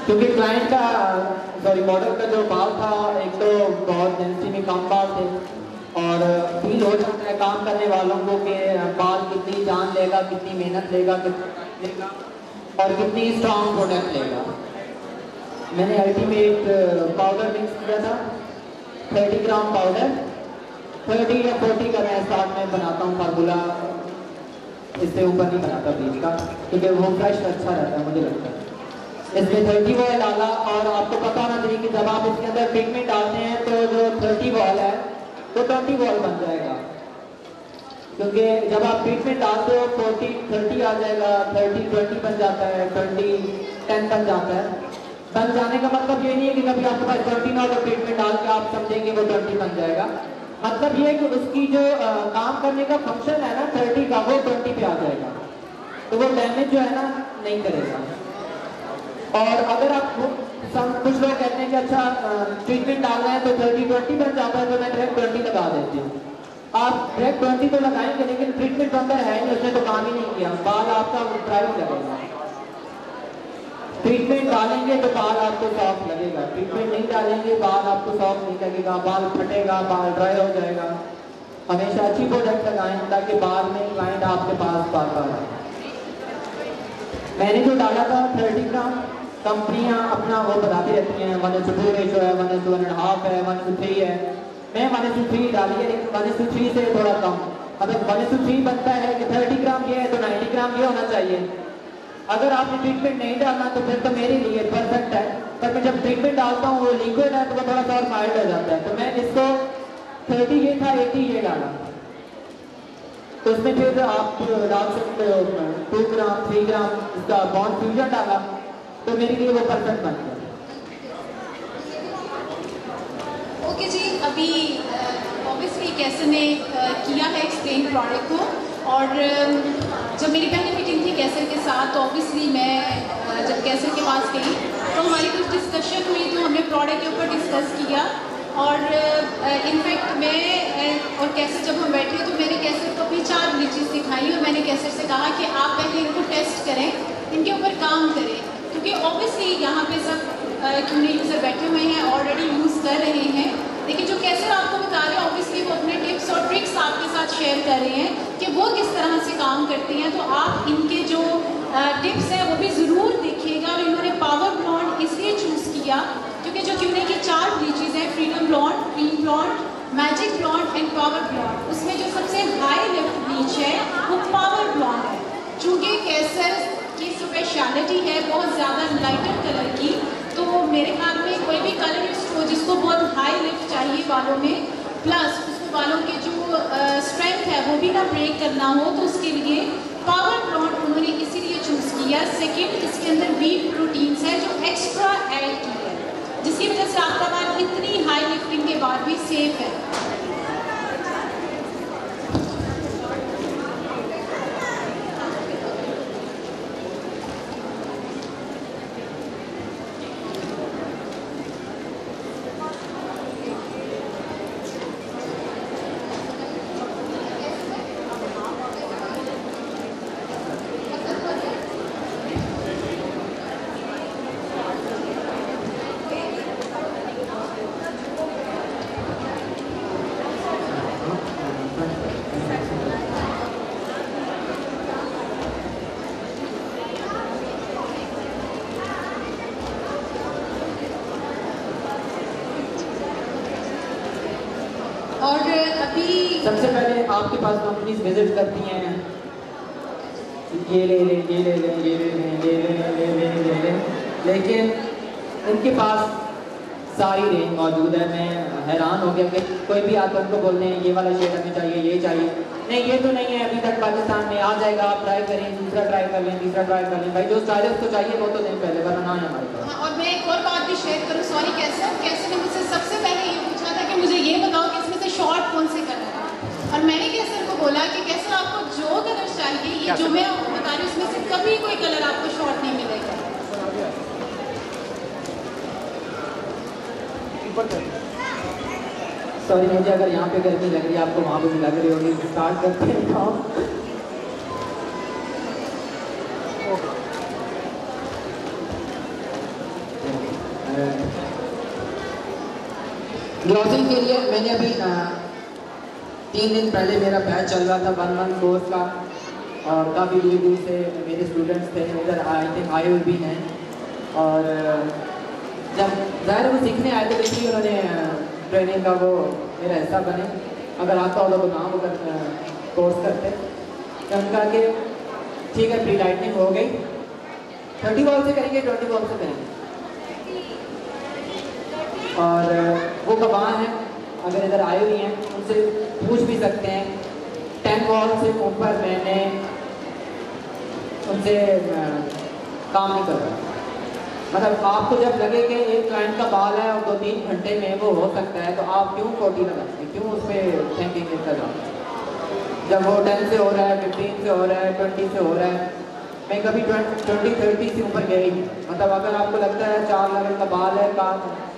क्योंकि क्लाइंट का मॉडल का जो बाल था, एक तो बहुत डेंसिटी में कम बाल थे और फील हो जाता है काम करने वालों को कि बाल कितनी जान लेगा, कितनी मेहनत लेगा, कितना और कितनी स्ट्रॉन्ग प्रोडक्ट लेगा। मैंने अल्टीमेट पाउडर मिक्स किया था, 30 ग्राम पाउडर, 30 या 40 का मैं स्टार्ट में बनाता हूँ फार्मूला, इससे ऊपर नहीं बनाता बीच का, क्योंकि वो फ्रेश अच्छा रहता है मुझे लगता है। इसमें 30 वॉल डाला और आपको पता होना चाहिए कि जब आप इसके अंदर ट्रीटमेंट डालते हैं तो जो 30 वॉल है तो 20 वॉल बन जाएगा, क्योंकि जब आप ट्रीटमेंट डालते हो 30 आ जाएगा, 20 बन जाता है, 10 बन जाता है। बन जाने का मतलब ये नहीं है कि कभी आपके पास 20 और ट्रीटमेंट डाल के आप समझेंगे वो 20 बन जाएगा। मतलब ये है कि उसकी जो काम करने का फंक्शन है ना 30 का, वो 20 पे आ जाएगा, तो वो डैमेज जो है ना नहीं करेगा। और अगर आप कुछ लोग कहते हैं कि अच्छा ट्रीटमेंट डाल रहे हैं तो 30-20 बन जाता है, तो मैं डायरेक्ट 20 लगा देती हूँ। आप डायरेक्ट 20 तो लगाएंगे, लेकिन ट्रीटमेंट तो अंदर है नहीं, उसने तो काम ही नहीं किया, बाल आपका ड्राई लगेगा। ट्रीटमेंट डालेंगे तो बाल आपको सॉफ्ट लगेगा, ट्रीटमेंट नहीं डालेंगे बाल आपको सॉफ्ट नहीं लगेगा, बाल फटेगा, बाल ड्राई हो जाएगा। हमेशा अच्छी प्रोडक्ट लगाएं ताकि बाद में क्लाइंट आपके पास बार बार आए। मैंने जो डाला था 30 ग्राम, कंपनियां अपना वो बताती रहती हैं 1:2 रेशो है, 1:1.5 है, 1:3 है। मैं 1:3 डाली है, लेकिन 1:3 से थोड़ा कम। अगर 1:3 बनता है कि 30 ग्राम ये है तो 90 ग्राम ये होना चाहिए। अगर आपने ट्रीटमेंट नहीं डालना तो फिर तो मेरे लिए परफेक्ट है, पर मैं जब ट्रीटमेंट डालता हूँ वो लिक्विड है तो वो थोड़ा सा और माइल्ड हो जाता है, तो मैं इसको 30 ये था, 80 ये डाला। तो उसमें फिर आप डाल सकते हो 2 ग्राम 3 ग्राम इसका बॉन्ड फ्यूजन डाला, तो मेरे लिए वो परफेक्ट बन गया। ओके जी, अभी ऑब्वियसली कैसर ने किया है एक्सप्लेन प्रोडक्ट को, और जब मेरी पहली मीटिंग थी कैसर के साथ तो ऑब्वियसली मैं जब कैसर के पास गई तो हमारी कुछ डिस्कशन हुई, तो हमने प्रोडक्ट के ऊपर डिस्कस किया। और इनफैक्ट मैं और कैसर जब हम बैठे तो मैंने कैसर को अपनी 4 ब्लीचेस दिखाई और मैंने कैसर से कहा कि आप पहले इनको टेस्ट करें, इनके ऊपर काम करें, क्योंकि ऑब्वियसली यहाँ पे सब क्यूने यूज़र बैठे हुए हैं, ऑलरेडी यूज़ कर रहे हैं, लेकिन जो कैसर आपको बता रहे हैं ऑब्वियसली वो अपने टिप्स और ट्रिक्स आपके साथ शेयर कर रहे हैं कि वो किस तरह से काम करते हैं। तो आप इनके जो टिप्स हैं वो भी ज़रूर देखिएगा। और इन्होंने पावर ब्लॉन्ड इसलिए चूज़ किया क्योंकि जो क्यूने की 4 ब्लीचेज हैं, freedom blonde, cream blonde, magic blonde and power blonde, उसमें जो सबसे हाई लिफ्ट ब्लीच है वो पावर ब्लॉन्ड है। चूँकि कैसर की स्पेशलिटी है बहुत ज़्यादा लाइटर कलर की, तो मेरे ख्याल में कोई भी कलरिस्ट हो जिसको बहुत हाई लिफ्ट चाहिए बालों में, प्लस उसको बालों के जो स्ट्रेंथ है वो भी ना ब्रेक करना हो, तो उसके लिए पावर ब्लॉन्ड उन्होंने इसीलिए चूज़ किया। सेकेंड, इसके अंदर व्हीट प्रोटीन्स है जो एक्स्ट्रा ऐड की है, जिसकी वजह से आपका बाल इतनी हाई लिफ्टिंग के बाद भी सेफ है। और अभी सबसे पहले आपके पास कंपनीज विजिट करती हैं, ये ले ले, ये ले ले, ये ले ले, ये ले ले, ये ले ले, ये ले, लेकिन इनके पास सारी रेंज मौजूद है। मैं हैरान हो गया कि कोई भी आता उनको बोलते हैं ये वाला शेड हमें चाहिए, ये चाहिए, नहीं ये तो नहीं है अभी तक पाकिस्तान में, आ जाएगा आप ट्राई करें, दूसरा ट्राई कर लें, तीसरा ट्राई कर लें, भाई जो स्टाइलिश को चाहिए वो तो दें पहले, वरना ना है हमारे पास। हाँ, और मैं एक और बात भी शेयर करूँ, सॉरी कैसे ने मुझसे सबसे पहले ये पूछा था कि मुझे ये बताओ कि इसमें से शॉर्ट कौन से कलर है, और मैंने कैसर को बोला कि कैसर आपको जो कलर चाहिए, ये जो मैं आपको बता रही हूँ उसमें से कभी कोई कलर आपको शॉर्ट नहीं मिलेगा। सॉरी मुझे अगर यहाँ पे गर्मी लग रही है, आपको वहाँ पे भी लग रही होगी, स्टार्ट करते हैं काम। ग्लॉसिंग के लिए मैंने अभी 3 दिन पहले मेरा बैच चल रहा था 1 मंथ कोर्स का, और काफ़ी दूर दूर से मेरे स्टूडेंट्स थे, इधर आई थिंक आए हुए भी हैं, और जब ज़ाहिर वो सीखने आए थे इसलिए उन्होंने ट्रेनिंग का वो मेरा हिस्सा बने, अगर आता होगा तो काम अगर कोर्स करते, तो उनका कि ठीक है प्री लाइटनिंग हो गई, 30 वॉल से करेंगे, 20 वॉल से करेंगे, और वो गवाह हैं अगर इधर आए हुए हैं उनसे पूछ भी सकते हैं। 10 वॉल से ऊपर मैंने उनसे काम नहीं कर रहा, मतलब आपको जब लगे कि एक क्लाइंट का बाल है और 2-3 घंटे में वो हो सकता है, तो आप क्यों 40 लगाते हैं, क्यों उस पर थिंकिंग लेकर जाते हैं, जब वो 10 से हो रहा है, 15 से हो रहा है, 20 से हो रहा है। मैं कभी 20-30 से ऊपर गया ही नहीं, मतलब अगर आपको लगता है 4 लेवल का बाल है,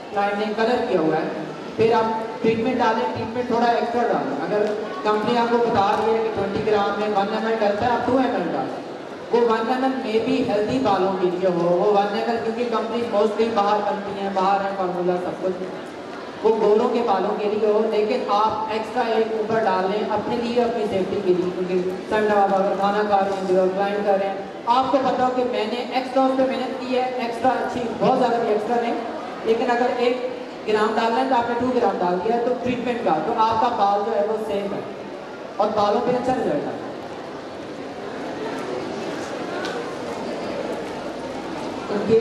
क्लाइंट ने कलर किया हुआ है, फिर आप ट्रीटमेंट डालें, ट्रीटमेंट थोड़ा एक्स्ट्रा डालें, अगर कंपनी आपको बता रही है कि 20 ग्राम में 1 ml डलता है, आप 2 ml डालें, वो 1 ml मे भी हेल्दी बालों के लिए हो, वो 1 ml क्योंकि कंपनी मोस्टली बाहर बनती हैं, बाहर है फार्मूला सब कुछ, वो गोरों के बालों के लिए हो, लेकिन आप एक्स्ट्रा एक ऊपर डाल लें अपने लिए, अपनी सेफ्टी के लिए, क्योंकि संडा आप अगर खाना खा रहे हैं, जो क्लाइंट कर रहे हैं, आपको पता हो कि मैंने एक्स्ट्रा उस पर मेहनत की है, एक्स्ट्रा अच्छी, बहुत ज़्यादा भी एक्स्ट्रा नहीं, लेकिन अगर 1 ग्राम डालना है तो आपने 2 ग्राम डाल दिया, तो ट्रीटमेंट का तो आपका बाल जो है वो सेफ है और बालों पे अच्छा रिजल्ट है। क्योंकि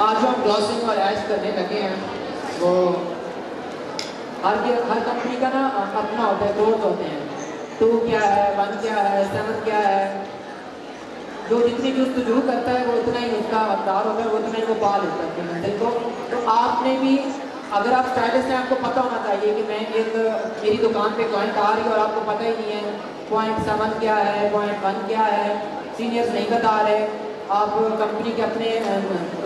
आज जो हम ग्लॉसिंग और एश करने लगे हैं, वो हर कंपनी का ना अपना होता है, कोर्स होते हैं, 2 क्या है, 1 क्या है, 7 क्या है, जो जितनी जुस्तजू करता है वो उतना ही उसका हकदार होता है, वो उतना ही वो पा लेता है अपने मेंटल को। तो आपने भी अगर आप स्टाइलिस्ट हैं, आपको पता होना चाहिए कि मैं मेरी दुकान पे क्लाइंट आ रही है और आपको पता ही नहीं है 0.7 क्या है, 0.1 क्या है, सीनियर्स नहीं बता रहे, आप कंपनी के अपने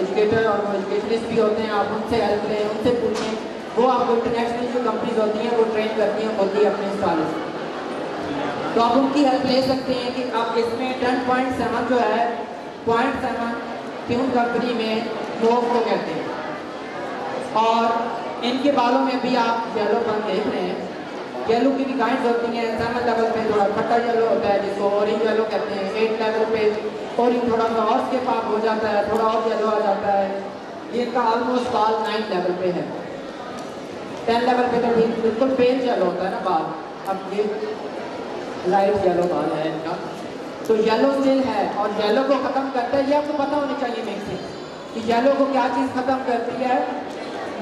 एजुकेटर और एजुकेशनिस्ट भी होते हैं, आप उनसे हेल्प लें, उनसे पूछें, वो आपको इंटरनेशनल जो कंपनीज होती हैं वो ट्रेन करती हैं होती है अपने स्टाइलिस्ट, तो आप उनकी हेल्प ले सकते हैं कि आप इसमें 10.7 जो है 0.7 ट्यून कंपनी में मोव को कहते हैं, और इनके बालों में भी आप येलो बन देख रहे हैं, येलो की भी काइंड होती हैं, 7 लेवल पे थोड़ा खट्टा येलो होता है जिसको ऑरेंज येलो कहते हैं, 8 लेवल पे ऑरेंज थोड़ा सा और के पास हो जाता है, थोड़ा और येलो आ जाता है, ये इनका ऑलमोस्ट बाल 9 लेवल पे है, 10 लेवल पे तो बिल्कुल पेल येलो होता है ना बाल, अब ये लाइट येलो बाल है इनका, तो येलो स्टिल है और येलो को ख़त्म करता है, ये आपको पता होनी चाहिए मिक्सिंग कि येलो को क्या चीज़ ख़त्म करती है,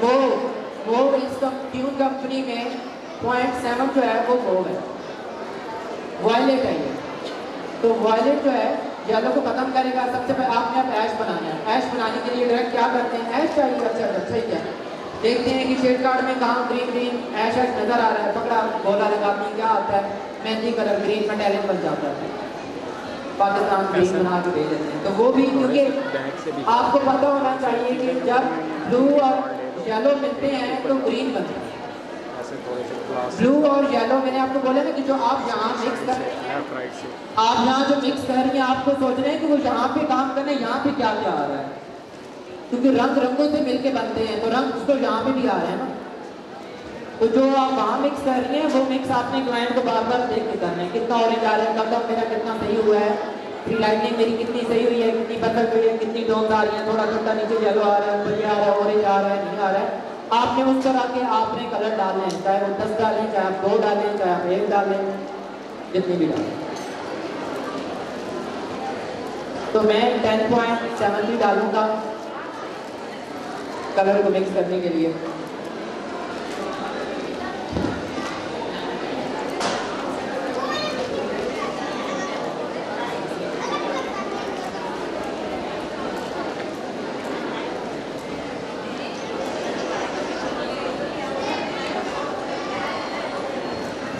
वो इस ट्यून कंपनी में 0.7 जो है वो मोव है, वायलेट है ये, तो वायलेट जो है येलो को ख़त्म करेगा। सबसे पहले आपने अब ऐश बनाना है, ऐश बनाने के लिए डायरेक्ट क्या करते हैं, ऐश चाहिए, अच्छा ही है, देखते हैं कि शेड कार्ड में कहाँ ग्रीन ऐश नज़र आ रहा है, पकड़ा बोला लगाते हैं, क्या आता है मेहंदी कलर ग्रीन मेटालिक बन जाता है, पाकिस्तान ग्रीन बना के दे देते हैं, तो वो भी क्योंकि आपको पता होना चाहिए कि जब ब्लू और येलो मिलते हैं तो ग्रीन बनता है, ब्लू और येलो मैंने आपको बोला ना कि जो आप यहाँ मिक्स कर आप यहाँ जो मिक्स कर रही हैं आपको सोच रहे हैं कि वो यहाँ पे काम करने यहाँ पे क्या क्या आ रहा है, क्योंकि रंग रंगों से मिलके बनते हैं, तो रंग तो यहाँ पे भी आ रहे हैं ना, तो जो आप वहाँ मिक्स कर रही हैं वो मिक्स आपने क्लाइंट को बार बार देख के करना है, कितना ऑरेंज आ रहा है, कलर मेरा कितना सही हुआ है, फ्री लाइटनिंग मेरी कितनी सही हुई है, कितनी बदल हुई है, कितनी टोन्स आ रही है, थोड़ा थोड़ा नीचे येलो आ रहा है, ऊपर आ रहा है, ऑरेंज आ रहा है, नहीं आ रहा है। आपने उस तरह के आपने कलर डालने हैं, चाहे वो 10 डालें, चाहे आप 2 डालें, चाहे आप 1 डालें, जितनी भी डालें। तो मैं 10.7 भी डालूंगा कलर को मिक्स करने के लिए।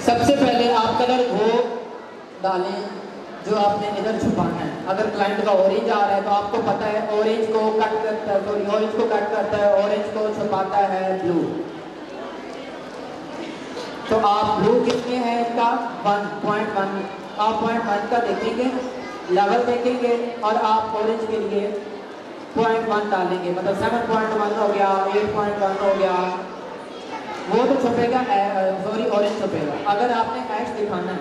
सबसे पहले आप कलर वो डालें जो आपने इधर छुपाना है। अगर क्लाइंट का ऑरेंज आ रहा है तो आपको पता है ऑरेंज को कट करता है, सॉरी ऑरेंज को कट करता है, ऑरेंज को छुपाता है ब्लू। तो आप ब्लू कितने हैं इसका 1.1, आप 0.1 का देखेंगे, लेवल देखेंगे और आप ऑरेंज के लिए 0.1 डालेंगे, मतलब 7.1 हो गया, 8.1 हो गया, वो तो छुपेगा, सॉरी ऑरेंज छुपेगा। अगर आपने ऐश दिखाना है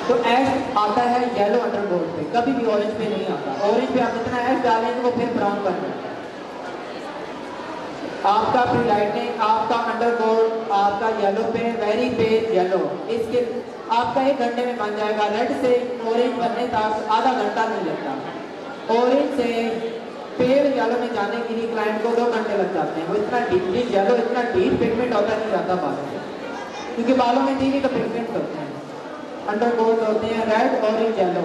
तो ऐश आता है येलो अंडरटोन पे, कभी भी ऑरेंज पे नहीं आता। ऑरेंज पे आप जितना ऐश डालेंगे वो फिर ब्राउन बन जाता है। आपका प्री लाइटनिंग, आपका अंडरकोट, आपका येलो पे वेरी पेल येलो, इसके आपका 1 घंटे में बन जाएगा। रेड से ऑरेंज बनने तक आधा घंटा नहीं लगता। ऑरेंज से पेल येलो में जाने के लिए क्लाइंट को 2 घंटे लग जाते हैं। वो इतना डीपली येलो, इतना डीप पिगमेंट होता नहीं जाता बालों में, क्योंकि बालों में दीदी का पिगमेंट होते हैं, अंडरकोट होते हैं रेड, ऑरेंज, येलो।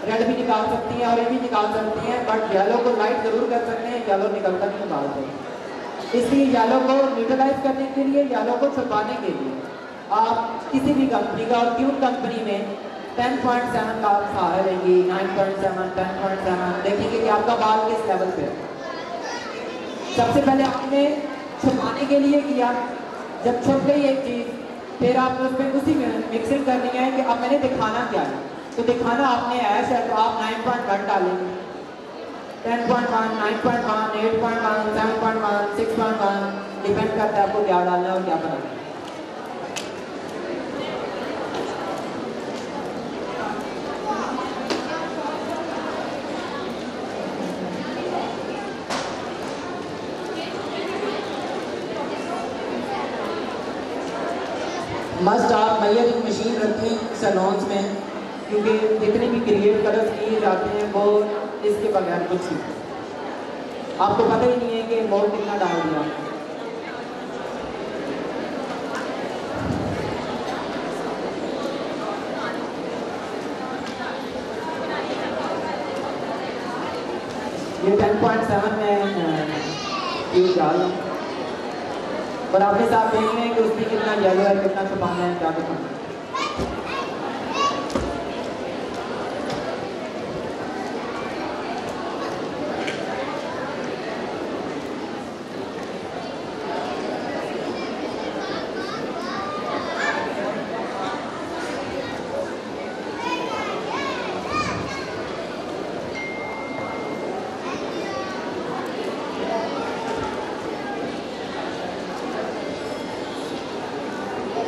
रेड भी निकाल सकती हैं, ऑरेंज भी निकाल सकती हैं, बट येलो को लाइट जरूर कर सकते हैं, येलो निकलता नहीं बाल से। इसलिए येलो को न्यूट्रलाइज करने के लिए, येलो को छुपाने के लिए आप किसी भी कंपनी का, और क्यूट कंपनी में 10.7 का आप सहारा लेंगी, 9.7, 10.7, देखेंगे कि आपका बाल किस लेवल पे है। सबसे पहले आपने छुपाने के लिए किया, जब छुप गई एक चीज़ फिर आपने उसमें उसी में मिक्सिंग करनी है कि अब मैंने दिखाना क्या है। तो दिखाना आपने ऐश है तो आप 9.1 डालेंगे, 10.1, 9.1, 8.1, 7.1, 6.1, डिपेंड करता है आपको क्या डालना है और क्या बनाना है। मस्ट आप मेजरिंग मशीन रखें सैलून्स में, क्योंकि जितने भी क्रिएट कलर्स किए जाते हैं वो इसके बगैर कुछ नहीं, आपको पता ही नहीं है कि मोड कितना डाल दिया। ये 10.7 में यूज डाल रहा हूँ और आपके साथ देख रहे हैं कि उसमें कितना येलो है, कितना छुपाना है, क्या दिखाना है।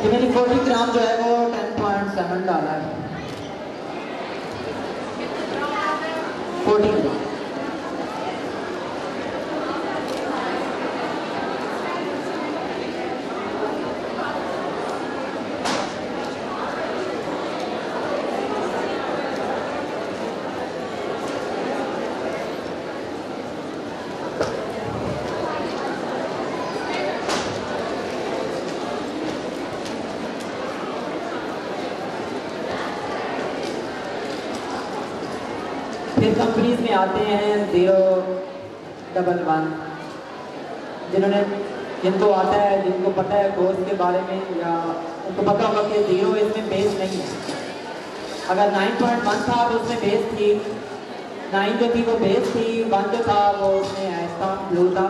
तो मैंने 40 ग्राम जो है वो 10.7 डाला है, 40 ग्राम। फिर कंपनीज में आते हैं 011, जिनको आता है, जिनको पता है कोर्स के बारे में, या उनको पता होगा कि 0 इसमें बेस नहीं है। अगर 9.1 था तो उसमें बेस थी, 9 जो थी वो बेस थी, 1 जो था वो उसमें ऐश था, ब्लू था।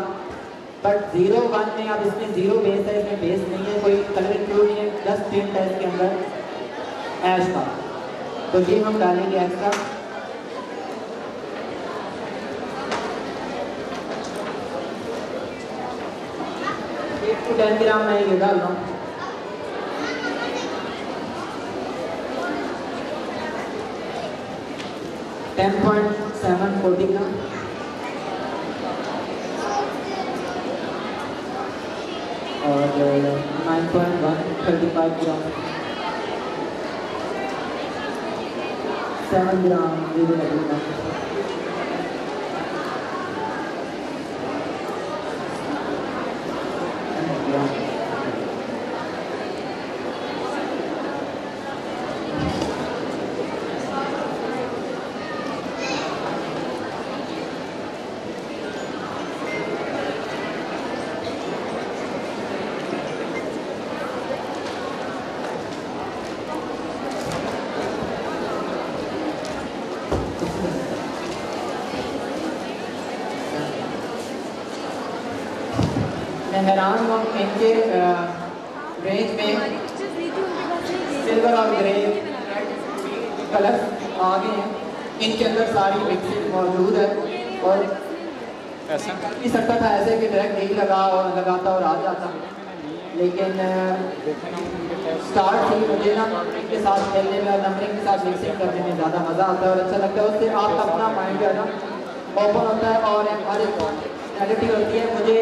बट 0.1 में अब इसमें 0 बेस है, इसमें बेस नहीं है, कोई कलर इंक्लूड नहीं है, जस्ट टिंट है इसके अंदर ऐश का। तो ये हम डालेंगे एक्स्ट्रा। तो 10 ग्राम मैं ये डाल रहा हूँ। 10.7 40 ग्राम, और 9.1 35 ग्राम, 7 ग्राम 0 ग्राम, मैं हैरान हूँ इनके रेंज में सिल्वर और ग्रे कलर आ गए हैं, इनके अंदर सारी मिक्सिंग मौजूद है। और ऐसा नहीं सकता था ऐसे कि डायरेक्ट यही लगाता और आ जाता, लेकिन स्टार्ट ही मुझे ना इनके साथ खेलने में और नंबरिंग के साथ मिक्सिंग करने में ज़्यादा मज़ा आता है और अच्छा लगता है। उससे आपका अपना माइंड जो है ना ओपन होता है और हर एक क्वालिटी होती है। मुझे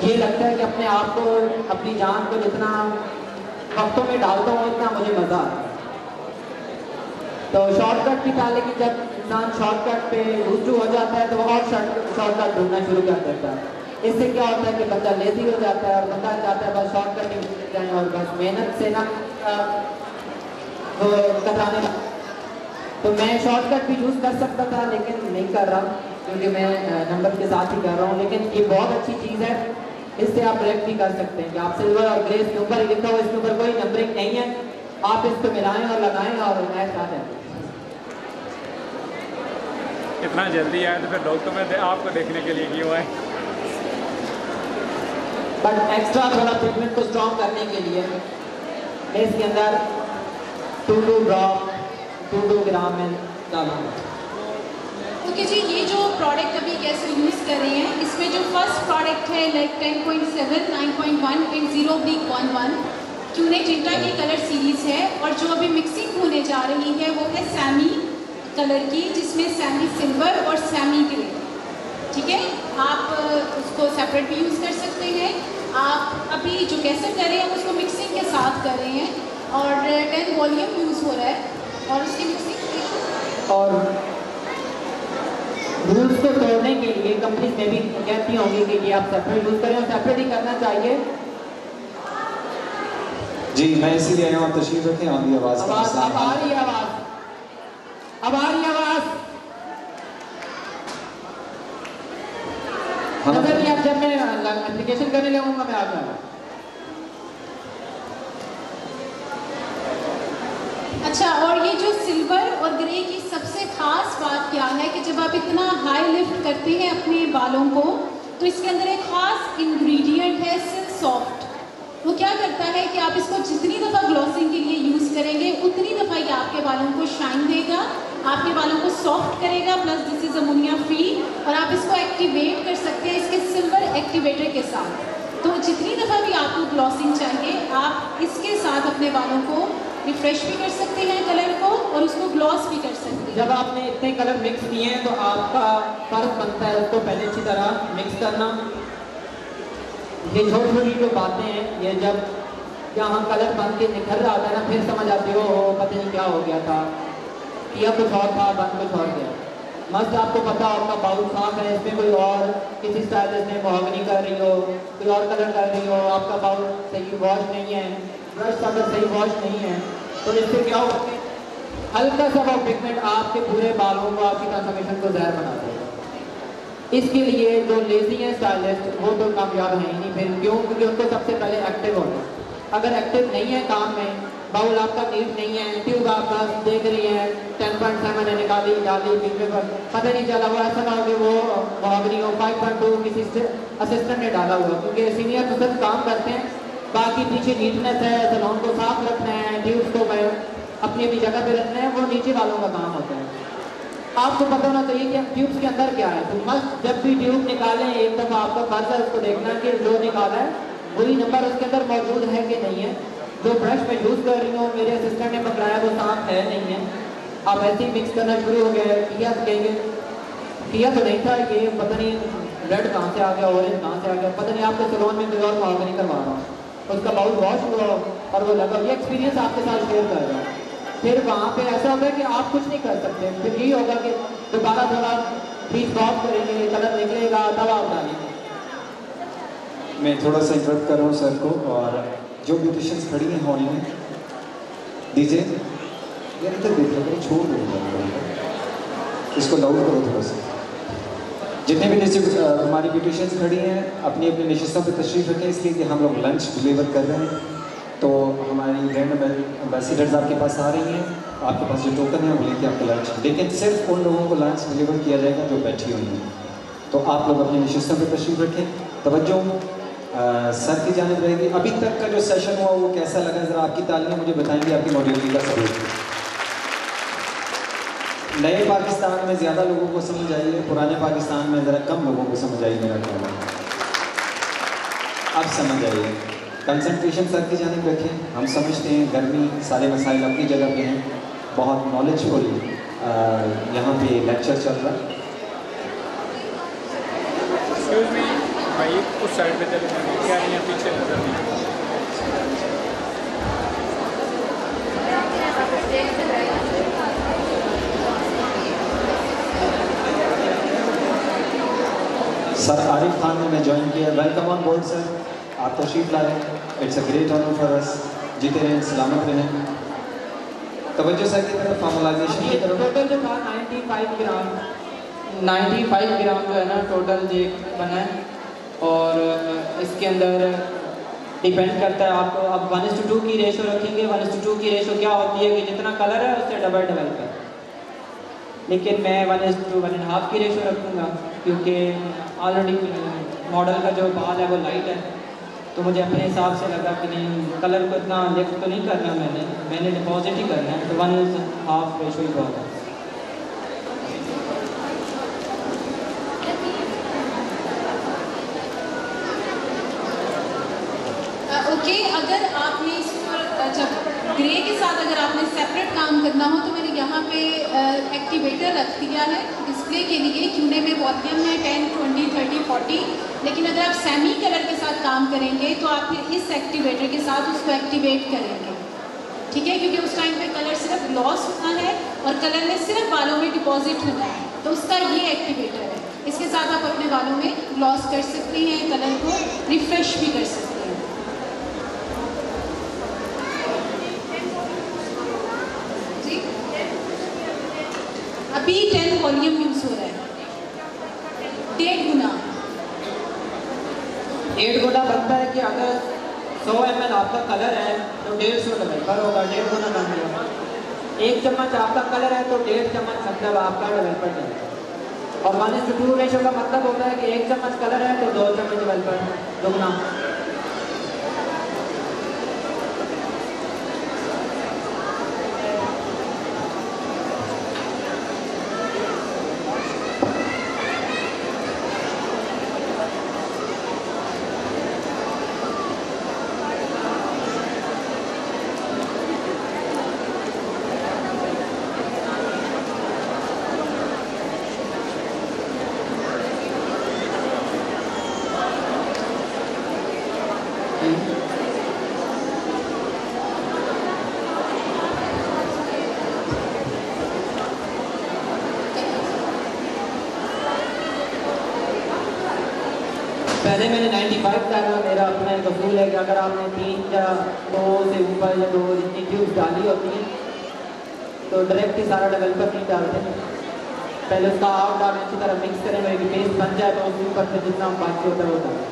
ये लगता है कि अपने आप को, अपनी जान को जितना वक्तों में डालता हूँ उतना मुझे मज़ा आता है। तो शॉर्टकट भी था, लेकिन जब इंसान शॉर्टकट पे रुजू हो जाता है तो वो और शॉर्टकट ढूंढना शुरू कर देता है। इससे क्या होता है कि बंदा लेजी हो जाता है और बंदा चाहता है बस शॉर्टकट ही मिल जाए और बस मेहनत से ना वो कतराने। तो मैं शॉर्टकट भी यूज़ कर सकता था लेकिन नहीं कर रहा, क्योंकि मैं नंबर के साथ ही कर रहा हूँ। लेकिन ये बहुत अच्छी चीज़ है, इससे आप डायरेक्ट भी कर सकते हैं कि आप सिल्वर और ग्रे के ऊपर ही लिखा हो, इसके ऊपर कोई नंबरिंग नहीं है, आप इसको मिलाएं और लगाएं और मैच आ जाए। इतना जल्दी आया तो फिर लोग तो मैं आपको देखने के लिए क्यों आए? बट एक्स्ट्रा थोड़ा पिगमेंट को स्ट्रॉन्ग करने के लिए मैं इसके अंदर 2 ड्रॉप 2 ग्राम में डाला। ओके जी, ये जो प्रोडक्ट अभी कैसे यूज़ कर रहे हैं, इसमें जो फर्स्ट प्रोडक्ट है लाइक 10.7 9.1 एंड 0.11 क्यूनेट इंटा की कलर सीरीज़ है। और जो अभी मिक्सिंग होने जा रही है वो है सैमी कलर की, जिसमें सैमी सिल्वर और सैमी ग्रे। ठीक है, आप उसको सेपरेट भी यूज़ कर सकते हैं। आप अभी जो कैसे कर रहे हैं उसको मिक्सिंग के साथ कर रहे हैं और 10 वॉल्यूम यूज़ हो रहा है और उसकी मिक्सिंग। और रूल्स को तोड़ने के लिए कंपनीज में भी कहती होंगी कि ये आप सेपरेट यूज़ करें और सेपरेट ही करना चाहिए। जी, मैं इसीलिए आया हूँ, आप तशरीफ रखें। आवाज़ अब आ रही है आवाज़, अब आ रही है आवाज़। नजर नहीं, अब जब मैं एप्लीकेशन करने लगूंगा मैं आ जाऊंगा। अच्छा, और ये जो सिल्वर और ग्रे की सबसे खास बात क्या है कि जब आप इतना हाई लिफ्ट करते हैं अपने बालों को तो इसके अंदर एक खास इंग्रेडिएंट है सिल्क सॉफ्ट। वो क्या करता है कि आप इसको जितनी दफ़ा ग्लॉसिंग के लिए यूज़ करेंगे उतनी दफ़ा ये आपके बालों को शाइन देगा, आपके बालों को सॉफ्ट करेगा, plus this is ammonia free. और आप इसको एक्टिवेट कर सकते हैं इसके सिल्वर एक्टिवेटर के साथ। तो जितनी दफ़ा भी आपको ग्लॉसिंग चाहिए आप इसके साथ अपने बालों को रिफ्रेश भी कर सकते हैं कलर को और उसको ग्लॉस भी कर सकते हैं। जब आपने इतने कलर मिक्स किए हैं तो आपका फर्ज बनता है उसको पहले अच्छी तरह मिक्स करना। ये छोटी छोटी जो बातें हैं, ये जब यहाँ कलर बन के निखर रहा होता है ना, फिर समझ आती हो पता नहीं क्या हो गया था, यह कुछ और था, बन कुछ और गया। मस्त आपको पता आपका बाउल साफ है, इसमें कोई और किसी स्टाइलिस्ट ने मोहगनी कर रही हो, कोई और कलर कर रही हो, आपका बाउल सही वॉश नहीं है, ब्रश अगर सही वॉश नहीं है तो इससे क्या होगा, हल्का सा वो पिगमेंट आपके पूरे बालों को, आपकी ट्रांसफॉर्मेशन को जहर बना देगा। इसके लिए जो लेजी हैं स्टाइलिस्ट वो तो कामयाब हैं ही नहीं। फिर क्यों? क्योंकि उनको सबसे पहले एक्टिव होना है। अगर एक्टिव नहीं है काम में, बाउल आपका नीट नहीं है, ट्यूब आपका देख रही है 10.7 ने निकाली डाली बीच में पता नहीं चला, वो ऐसा ना हो कि वो मोहगनी हो 5.2 किसी असिस्टेंट ने डाला हुआ, क्योंकि सीनियर तो सिर्फ काम करते हैं, बाकी पीछे नीटनेस है, सैलून को साफ रखना है, ट्यूब्स को अपनी अपनी जगह पे रखना है, वो नीचे वालों का काम होता है। आपको पता होना चाहिए कि ट्यूब्स के अंदर क्या है। तो मस्त जब भी ट्यूब निकालें एक दफ़ा आपका फर्ज है उसको देखना कि जो निकाला है वही नंबर उसके अंदर मौजूद है कि नहीं है। जो ब्रश में यूज़ कर रही हूँ मेरे असिस्टेंट ने बताया वो साफ है नहीं है, आप ऐसे ही मिक्स करना शुरू हो गया। किया तो कहेंगे किया तो नहीं था, ये पता नहीं रेड कहाँ से आ गया, ऑरेंज कहाँ से आ गया, पता नहीं आपके सलोन में कोई और मुआवजा नहीं करवा रहा, उसका बाउल वॉश हुआ और वो लगा। ये एक्सपीरियंस आपके साथ शेयर करेगा। फिर वहाँ पे ऐसा होगा कि आप कुछ नहीं कर सकते, फिर यही होगा कि दोबारा थोड़ा बीच बॉक्स करेंगे, कलर निकलेगा, तब आप डालेंगे। मैं थोड़ा सा इंटरप्ट कर रहा हूँ सर को, और जो ब्यूटिशियंस खड़ी हैं हॉल में दीजिए यार, इधर देख लो, छोड़ दो इसको, लाउड करो थोड़ा सा। जितने भी हमारी ब्यूटिशियंस खड़ी हैं अपनी अपनी नशिस्तों पर तशरीफ़ रखें, इसलिए कि हम लोग लंच डिलीवर कर रहे हैं। तो हमारी ब्रांड एम्बेसडर्स आपके पास आ रही हैं, आपके पास जो टोकन है वो लेके आपका लंच, लेकिन सिर्फ उन लोगों को लंच डिलीवर किया जाएगा जो बैठी हुई हैं। तो आप लोग अपनी नशिस्तों पर तशरीफ़ रखें, तवज्जो सर की जानिब रहेगी। अभी तक का जो सेशन हुआ वो कैसा लगा, ज़रा आपकी तालियां मुझे बताएंगे आपकी मौजूदगी का सबूत। नए पाकिस्तान में ज़्यादा लोगों को समझ आई है, पुराने पाकिस्तान में ज़रा कम लोगों को समझ आई मेरा ख्याल है। अब समझ आइए, कंसंट्रेशन सर की जानिब रखें। हम समझते हैं गर्मी, सारे मसाइल अपनी जगह पे हैं, बहुत नॉलेजफुल यहाँ पे लेक्चर चल रहा है। एक्सक्यूज मी भाई, उस साइड पे चले जाएंगे क्या, यहाँ पीछे नजर नहीं। सर आरिफ खान ने मैं ज्वाइन किया, वेलकम ऑन बोर्ड सर, आप तशरीफ लाए, it's a great honour for us. जीते रहें, सलामत रहें। तवज्जो सर की तरफ, फॉर्मलाइजेशन की तरफ। टोटल जो था 95 ग्राम जो है ना टोटल ये बना है, और इसके अंदर डिपेंड करता है आपको। अब 1:2 की रेशो रखेंगे। 1:2 की रेशो क्या होती है कि जितना कलर है उससे डबल का, लेकिन मैं 1:1.5 की रेशो रखूँगा क्योंकि ऑलरेडी मॉडल का जो बाल है वो लाइट है, तो मुझे अपने हिसाब से लगा कि नहीं कलर को इतना लिफ्ट तो नहीं करना, मैंने डिपॉजिट ही करना है, तो 1:2 रेशो ही बहुत है। ओके, अगर आपने इसको जब ग्रे के साथ अगर आपने सेपरेट काम करना हो तो मैंने यहाँ पे एक्टिवेटर रख दिया है डिस्प्ले के लिए। क्यूने में वॉल्यूम है 10, 20, 30, 40, लेकिन अगर आप सेमी कलर के साथ काम करेंगे तो आप फिर इस एक्टिवेटर के साथ उसको एक्टिवेट करेंगे, ठीक है, क्योंकि उस टाइम पे कलर सिर्फ लॉस होना है और कलर ने सिर्फ बालों में डिपॉजिट होना है, तो उसका ये एक्टिवेटर है। इसके साथ आप अपने बालों में लॉस कर सकते हैं, कलर को रिफ्रेश भी कर सकते हैं। अभी 10 वॉल्यूम यूज हो रहा है, 1.5 गुना। 1.5 गुना बनता है कि अगर 100 ml आपका कलर है तो 150 डेवलपर होगा, 1.5 गुना बन गया। 1 चम्मच आपका कलर है तो 1.5 चम्मच मतलब आपका डेवलपर है। और 1:2 रेशो का मतलब होता है कि 1 चम्मच कलर है तो 2 चम्मच डेवलपर, दुगना। पहले मैंने 95 डाला, मेरा अपना एक असूल है कि अगर आपने 3 या 2 से ऊपर या 2 जितनी ट्यूब्स डाली होती हैं तो डायरेक्ट ही सारा डेवलपर नहीं डालते हैं। पहले उसका हाफ डालें, अच्छी तरह मिक्स करें, वही पेस्ट बन जाए तो उसके ऊपर से जितना बाकी होता है वो डालें।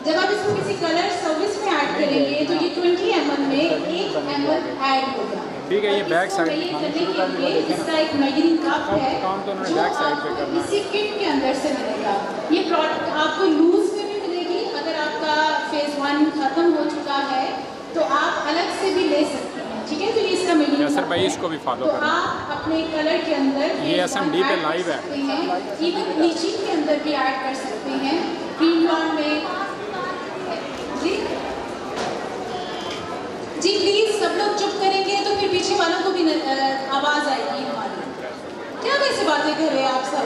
जब आप इसको किसी कलर सर्विस में ऐड करेंगे तो ये 20 ml में 1 ml ऐड होगा। ठीक है, ये बैक साइड करने के लिए इसका एक मेजरिंग कप है काम तो उन्होंने जो बैक साइड पे आपको करना है। इसी किट के अंदर से मिलेगा। ये प्रोडक्ट आपको लूज में भी मिलेगी, अगर आपका फेज 1 खत्म हो चुका है तो आप अलग से भी ले सकते हैं, ठीक है। तो ये इसका मेजरिंग सर भाई इसको भी फॉलो तो करना। आप अपने कलर के अंदर ये SMD पे लाइव है। इवन लीची के अंदर भी ऐड कर सकते हैं, क्रीम ब्लॉन्ड में। जी प्लीज सब लोग चुप करेंगे तो फिर पीछे वालों को भी आवाज आएगी हमारी। क्या वैसे बातें कर रहे हैं आप सब,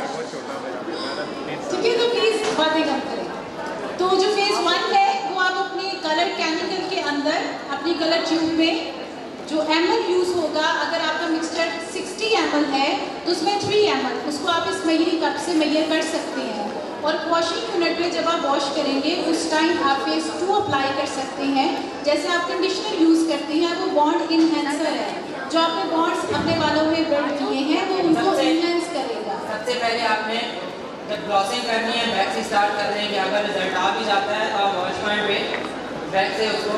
ठीक है। तो प्लीज बातें कम करें। तो जो फेज 1 है वो आप अपने कलर केमिकल के अंदर अपनी कलर ट्यूब में जो ml यूज होगा, अगर आपका मिक्सचर 60 ml है तो उसमें 3 ml उसको आप इस मेजरिंग कप से मेजर कर सकते हैं। और वॉशिंग यूनिट पे जब आप वॉश करेंगे उस टाइम आप फेज 2 अप्लाई कर सकते हैं। जैसे आप कंडीशनर यूज करते हैं वो बॉन्ड इनहेंसर है, जो आपने बॉन्ड्स अपने बालों में बिल्ड किए हैं वो उनको इनहेंस करेगा। सबसे पहले आपने जब ग्लॉसिंग करनी है बैक से स्टार्ट कर रहे हैं कि अगर रिजल्ट आ भी जाता है तो आप वॉश पॉइंट पे बैक से उसको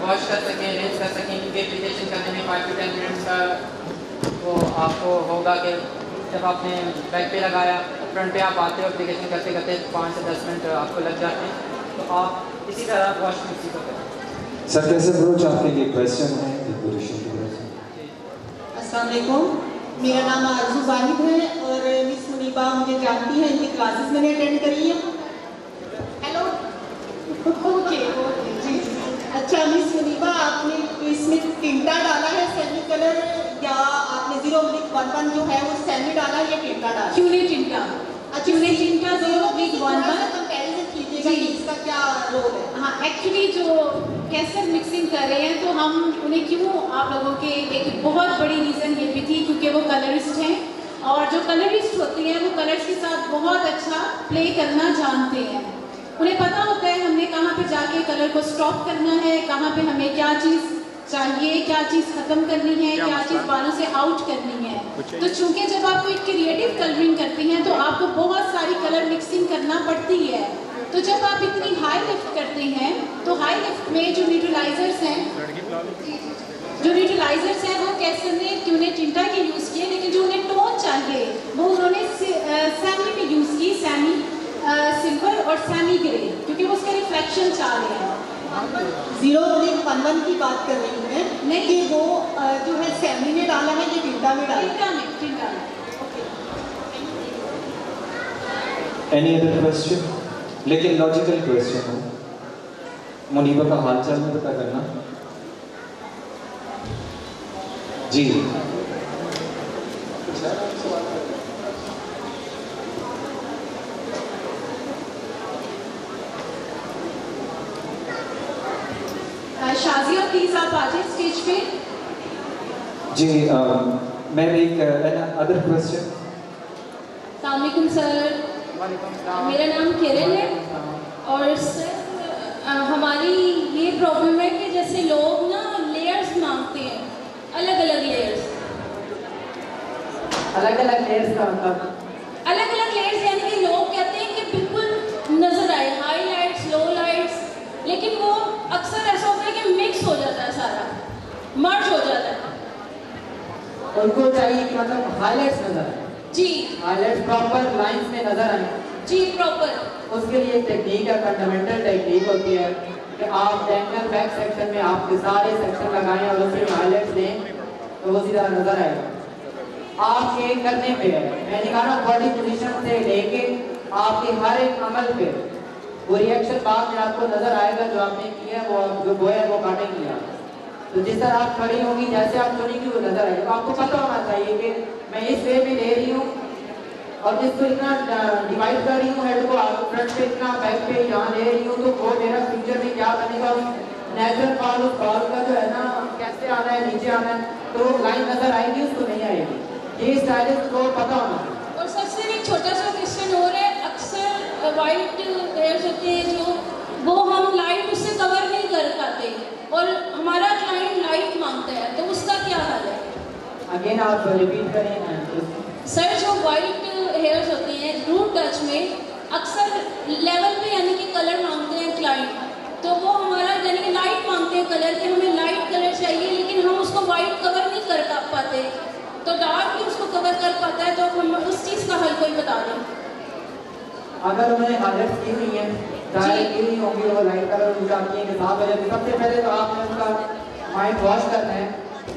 वॉश कर सकें, रिंस कर सकें, क्योंकि एप्लीकेशन करने में 5 से 10 मिनट्स का वो आपको होगा कि जब आपने बैक पे लगाया फ्रंट पे आप आते हो एप्लीकेशन करते करते 5 से 10 मिनट आपको लग जाते हैं। तो आप इसी तरह वॉश इसी को करें। सर कैसे ब्रोच आपके लिए क्वेश्चन है डेकोरेशन की तरफ से? अस्सलाम वालेकुम, मेरा नाम आरजू वाहिद है और मिस मुनीबा मुझे जानती है, इनकी क्लासेस मैंने अटेंड करी है। हेलो ओके जी। अच्छा मिस मुनीबा, आपने इसमें टिंटा डाला है सेमी कलर या आपने 0.11 जो है वो सेमी डाला या टिंटा डाला? क्यों नहीं टिंटा? क्यों नहीं टिंटा 0.11 कंपैरिजन कीजिएगा कि इसका क्या रोल है। हाँ, एक्चुअली जो कैसर मिक्सिंग कर रहे हैं तो हम उन्हें क्यों, आप लोगों के एक बहुत बड़ी रीज़न ये भी थी क्योंकि वो कलरिस्ट हैं और जो कलरिस्ट होते हैं वो कलर्स के साथ बहुत अच्छा प्ले करना जानते हैं। उन्हें पता होता है हमने कहाँ पे जाके कलर को स्टॉप करना है, कहाँ पे हमें क्या चीज़ चाहिए, क्या चीज़ खत्म करनी है, क्या चीज़ बालों से आउट करनी है। तो चूंकि जब आप कोई क्रिएटिव कलरिंग करते हैं तो आपको बहुत सारी कलर मिक्सिंग करना पड़ती है। तो जब आप इतनी हाई लिफ्ट करते हैं तो हाई लिफ्ट में जो न्यूट्रलाइजर्स हैं वो कैसे ने क्यों ने टिंटा के यूज़ किए, लेकिन जो उन्हें टोन चाहिए वो उन्होंने सैमी में यूज़ की, सैमी सिल्वर और सैमी ग्रे, क्योंकि वो उसका रिफ्लेक्शन चाह रहे हैं। 0.11 की बात कर रही हूँ मैं, नहीं कि वो जो है सैमी ने डाला है या टिंटा में डाला है? टिंटा में। Any other question? लेकिन लॉजिकल क्वेश्चन हो, मुनीबा का हालचाल में पता करना। जी शाजिया प्लीज आप आ जाइए स्टेज पे। जी मैम एक अदर क्वेश्चन। अस्सलामुअलैकुम सर, मेरा नाम किरण है और सर हमारी ये प्रॉब्लम है कि जैसे लोग ना लेयर्स मांगते हैं, अलग अलग लेयर्स। अलग अलग लेयर्स का मतलब? अलग अलग लेयर्स यानी कि लोग कहते हैं कि बिल्कुल नजर आए हाईलाइट्स, लो लाइट्स, लेकिन वो अक्सर ऐसा होता है कि मिक्स हो जाता है, सारा मर्ज हो जाता है। उनको चाहिए कि मतलब हाईलाइट्स नजर आए। जी हाईलाइट्स प्रॉपर लाइंस में नजर आए। जी प्रॉपर। उसके लिए एक टेक्निक है, फंडामेंटल टेक्निक होती है कि आप एंगल बैक सेक्शन में आपके सारे सेक्शन लगाएं और उसमें हाईलाइट्स दें तो वो सीधा नजर आएगा। आपके करने पे है, मैं नहीं कह रहा हूँ बॉडी पोजीशन से लेके आपके हर एक अमल पे वो रिएक्शन बाद में आपको नजर आएगा, जो आपने किया है वो जो बोया है वो काटेंगे आप। तो जिस तरह आप खड़ी होंगी, जैसे आप चुनेंगी वो नजर आएगा। आपको पता होना चाहिए कि मैं इस वे में ले रही हूँ और जिसको इतना डिवाइड कर रही हूँ हेड को फ्रंट पे इतना बैक पे यहाँ ले रही हूँ, तो वो मेरा फ्यूचर में क्या बनेगा, नेचुरल बाल उस बाल का जो है ना कैसे आना है, नीचे आना है, तो लाइन नजर आएगी, उसको नहीं आएगी। ये स्टाइलिस्ट को पता होना चाहिए। और सबसे एक छोटा सा क्वेश्चन और है, अक्सर वाइट हेयर्स होते हैं जो वो हम लाइट उससे कवर नहीं कर पाते और हमारा क्लाइंट लाइट मांगता है, तो उसका क्या हाल है? अगेन आप रिपीट करें। सर जो वाइट हेयर्स होते हैं रूट टच में अक्सर लेवल पे यानी कि कलर मांगते हैं क्लाइंट, चीज़ का हल कोई बता दें। अगर उन्होंने हाइलाइट की हुई है, ट्रायल की हुई होंगी, वो लाइट कलर यूज आती है कि साफ हो जाती है, सबसे पहले तो आपने उसका माइंड वॉश करना है।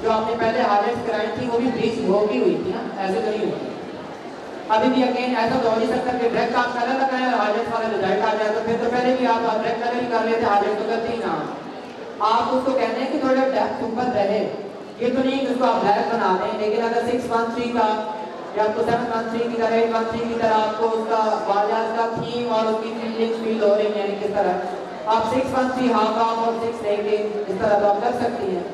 जो आपने पहले हाइलाइट कराई थी वो भी ब्लीच होगी हुई थी ना, ऐसे तो नहीं हुई। अभी भी अगेन ऐसा तो हो नहीं सकता कि डायरेक्ट आप कलर लगाए और हाइलाइट वाला रिजल्ट आ जाए, तो फिर तो पहले भी आप डायरेक्ट कलर ही कर लेते, हाइलाइट तो करते ही ना। आप उसको कहते हैं कि थोड़ा डेप्थ ऊपर रहे, ये तो नहीं कि उसको आप ब्लैक बना दें। लेकिन अगर 613 का या आपको 713 की तरह 813 की तरह आपको उसका बाजार का थीम और उसकी फीलिंग्स फील हो रही है किस तरह, आप 613 हाफ ऑफ और 618 इस तरह तो आप कर सकती हैं।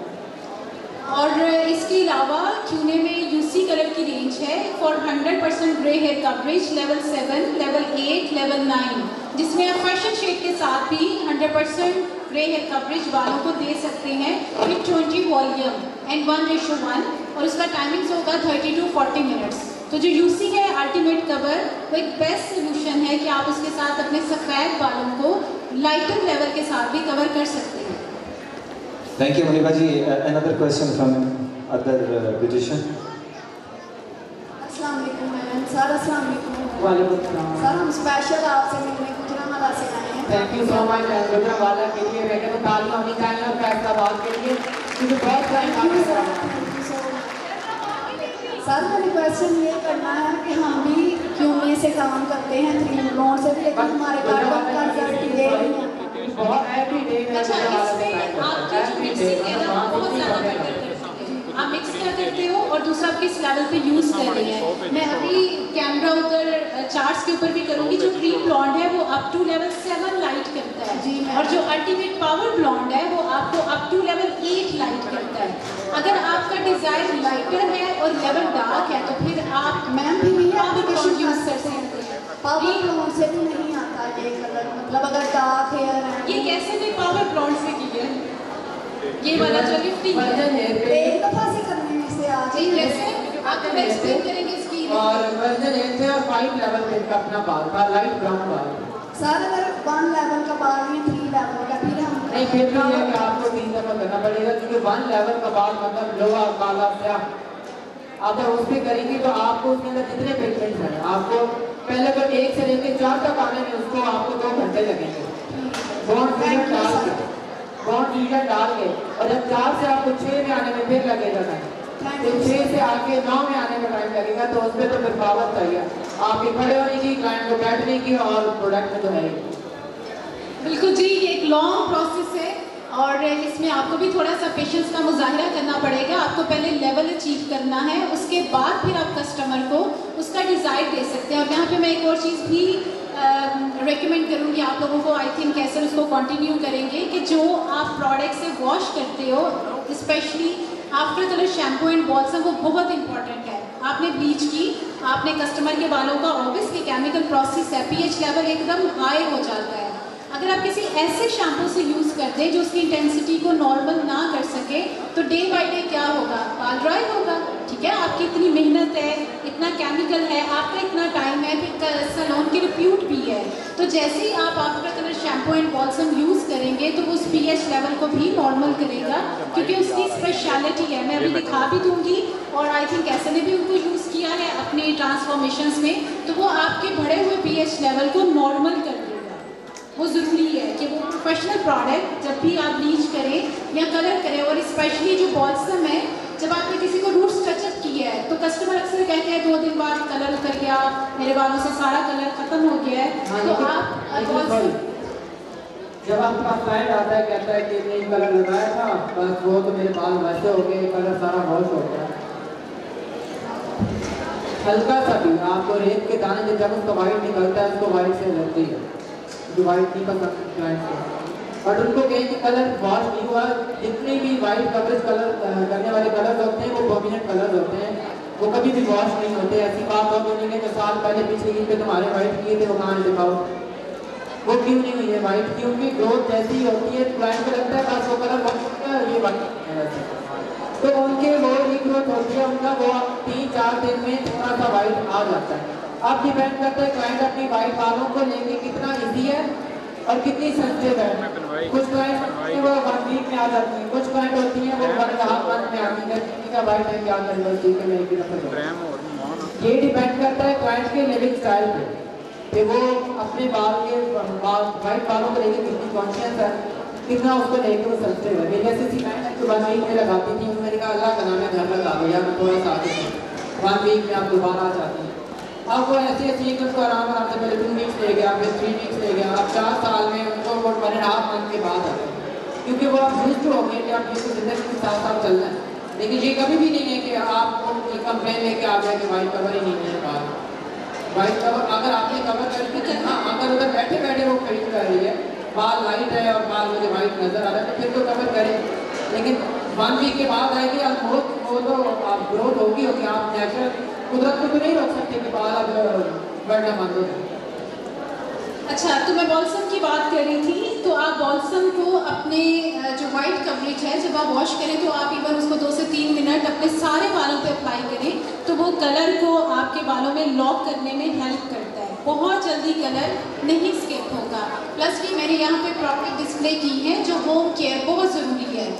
और इसके अलावा क्यूने में यूसी कलर की रेंज है for 100% grey hair coverage, level 7, level 8, level 9, जिसमें आप फैशन शेड के साथ भी 100% ग्रे हेयर कवरेज वालों को दे सकते हैं विथ 20 वॉल्यूम एंड 1:1, और उसका टाइमिंग्स होगा 30 to 40 मिनट्स। तो जो यूसी है अल्टीमेट कवर, वो एक बेस्ट सोल्यूशन है कि आप उसके साथ अपने सफ़ेद बालों को लाइटर लेवल के साथ भी कवर कर सकते हैं। Thank you Muniba ji. Another question from other beautician. अस्सलाम वालेकुम मैम। सर अस्सलाम वालेकुम। वालेकुम सलाम। सर हम स्पेशल आपसे मिलने गुजरावाला से आए हैं। Thank you so much Gujranwala के लिए, मैं कहता हूं तालियां होनी चाहिए और फैसलाबाद के लिए, क्योंकि बहुत time thank you sir, thank you so much. Sir मुझे क्वेश्चन ये करना है कि हम भी क्यूमे से काम करते हैं, 3 लोन से भी, लेकिन हमारे पास का रिजल्ट ये नहीं है। बहुत एवरी डे में अच्छा, इसमें आप जो मिक्सिंग है ना बहुत ज़्यादा बेटर करते हैं। आप मिक्स क्या करते हो और दूसरा आप किस लेवल पे यूज़ कर रहे हैं। मैं अभी कैमरा उधर चार्ट्स के ऊपर भी करूँगी। जो क्रीम ब्लॉन्ड है वो अप टू लेवल 7 लाइट करता है जी, और जो अल्टीमेट पावर ब्लॉन्ड है वो आपको अप टू लेवल 8 लाइट करता है। अगर आपका डिज़ाइन लाइटर है और लेवल डार्क है तो फिर आप मैम भी नहीं पावर ब्लॉन्ड यूज़ कर सकते सकते हैं। पावर ब्लॉन्ड से भी नहीं आता ये कलर, मतलब अगर डार्क हेयर है। ये कैसे भी पावर ब्लॉन्ड से की है, ये वाला जो लिफ्टिंग है एक दफा से करने में से आ जी, जैसे आपको एक्सप्लेन करेंगे इसकी। और वर्जन 8 थे और 5 लेवल पे इनका अपना बाल था, लाइट ब्राउन बाल। सर अगर 1 लेवल का बाल है 3 लेवल का, फिर हम नहीं, फिर भी ये कि आपको 3 दफा करना पड़ेगा, क्योंकि 1 लेवल का बाल मतलब लोहा काला स्याह, अगर उस पर करेंगे तो आपको उसके अंदर जितने पिगमेंट्स हैं, आपको पहले तो 1 से लेकर 4 तक आने में उसको आपको 2 घंटे लगेंगे बॉन्ड फ्यूजन डाल के, और जब 4 से आपको 6 में आने में फिर लगेगा टाइम, तो 6 से आके 9 में आने में टाइम लगेगा। तो उसमें तो फिर पावर चाहिए आपके खड़े होने की, क्लाइंट को बैठने की, और प्रोडक्ट में तो है। बिल्कुल जी, ये एक लॉन्ग प्रोसेस है और इसमें आपको भी थोड़ा सा पेशेंस का मुजाहिरा करना पड़ेगा। आपको पहले लेवल अचीव करना है, उसके बाद फिर आप कस्टमर को उसका डिज़ाइन दे सकते हैं। और यहाँ पे मैं एक और चीज़ भी रेकमेंड करूँगी आप लोगों को, आई थिंक कैसे उसको कंटिन्यू करेंगे, कि जो आप प्रोडक्ट से वॉश करते हो, specially after colour shampoo and balsam, वो बहुत इंपॉर्टेंट है। आपने ब्लीच की, आपने कस्टमर के बालों का ऑब्वियसली केमिकल प्रोसेस है, पीएच लेवल एकदम हाई हो जाता है। अगर आप किसी ऐसे शैम्पू से यूज़ करते हैं जो उसकी इंटेंसिटी को नॉर्मल ना कर सके, तो डे बाय डे क्या होगा, बाल ड्राई होगा। ठीक है, आपकी इतनी मेहनत है, इतना केमिकल है, आपका इतना टाइम है, फिर सैलून की रिप्यूट भी है। तो जैसे ही आप after colour shampoo and balsam use करेंगे तो वो उस पीएच लेवल को भी नॉर्मल करेगा, क्योंकि उसकी स्पेशलिटी है। मैं अभी दिखा भी दूँगी, और आई थिंक ऐसे ने भी उनको यूज़ किया है अपने ट्रांसफॉर्मेशंस में, तो वो आपके बढ़े हुए पीएच लेवल को नॉर्मल कर देगा। वो ज़रूरी है कि वो प्रोफेशनल प्रोडक्ट जब भी आप ब्लीच करें या कलर करें, और स्पेशली जो बॉल्सम है, जब आपने किसी को रूट्स टचअप किया है तो कस्टमर अक्सर कहते हैं 2 दिन बाद कलर उतर गया, मेरे बालों से सारा कलर खत्म हो गया है। तो आप बॉल्सम, जब आपके पास क्लाइंट आता है कहता है कि नहीं कलर लगाया था, बस वो तो मेरे बाल वैसे हो गए, कलर सारा वॉश हो गया, हल्का सा भी आपको रेत के दाने जब उसका वाइट निकलता है, उसको वाइट से लगती है, जो वाइट नहीं पसंद क्लाइंट को, बट उनको कहें कि कलर वॉश नहीं हुआ। जितने भी वाइट कवरेज कलर करने वाले कलर्स होते हैं वो परमानेंट कलर्स होते हैं, वो कभी भी वॉश नहीं होते। ऐसी बात हो तो नहीं कि 2 साल पहले पिछले ईद पे तुम्हारे वाइट किए थे, वो कहाँ दिखाओ, वो क्यों नहीं हुई है वाइट, क्योंकि ग्रोथ जैसी होती है क्लाइंट को लगता है बस वो कलर वॉश हो गया, ये वाइट है वैसे, तो उनके वो रीग्रोथ होती है, उनका वो 3-4 दिन में थोड़ा सा वाइट आ जाता है। अब डिपेंड करता है क्लाइंट अपनी वाइट बालों को लेके कितना इजी है और कितनी सेंसिटिव है। कुछ क्लाइंट वो 1 वीक में आ जाती है, कुछ क्लाइंट होती हैं वो 1.5 मंथ में आती है, किसी का वाइट है क्या करें, बस ठीक है मैं एक ही दफा। ये डिपेंड करता है क्लाइंट के लिविंग स्टाइल पे कि वो अपने वाइट बालों को लेकर कितनी कॉन्शियस है, कितना उसको लेकर वो सेंसिटिव है। मेरी ऐसी सी मैंने तो 1 वीक में लगाती थी, मैंने कहा अल्लाह का नाम है घर लगा दो यार, मैं थोड़ा सा आगे 1 वीक में आप दोबारा आ जाती हैं। अब वो ऐसी है कि उसको आराम से पहले 2 वीक्स ले गया, फिर 3 वीक्स ले गया, अब 4 साल में उनको वो 1.5 मंथ के बाद आता है, क्योंकि वो आप यूज हो गए कि आप इसको ज़िंदगी के साथ साथ चलना है। लेकिन ये कभी भी नहीं है कि आपको कंप्लेन लेके आ गया कि वाइट कवर ही नहीं है बाल। वाइट कवर अगर आपने कवर कर, हाँ अगर उधर बैठे बैठे वो खरीद कर रही है, बाल वाइट है और बाल मुझे वाइट नज़र आ रहा है, तो फिर तो कवर करें। लेकिन 1 वीक के बाद आएगी आप वो तो आप ग्रोथ होगी आप नेचुरल कुदरत को तो नहीं रोक सकते कि बाल अब बढ़ना बंद हो जाए। अच्छा, तो मैं बॉल्सम की बात कर रही थी, तो आप बॉल्सम को अपने जो वाइट कवरेज है जब आप वॉश करें तो आप इवन उसको 2 से 3 मिनट अपने सारे बालों पे अप्लाई करें, तो वो कलर को आपके बालों में लॉक करने में हेल्प करता है। बहुत जल्दी कलर नहीं स्किप होगा। प्लस भी मैंने यहाँ पे प्रॉडक्ट डिस्प्ले की है जो होम केयर बहुत ज़रूरी है।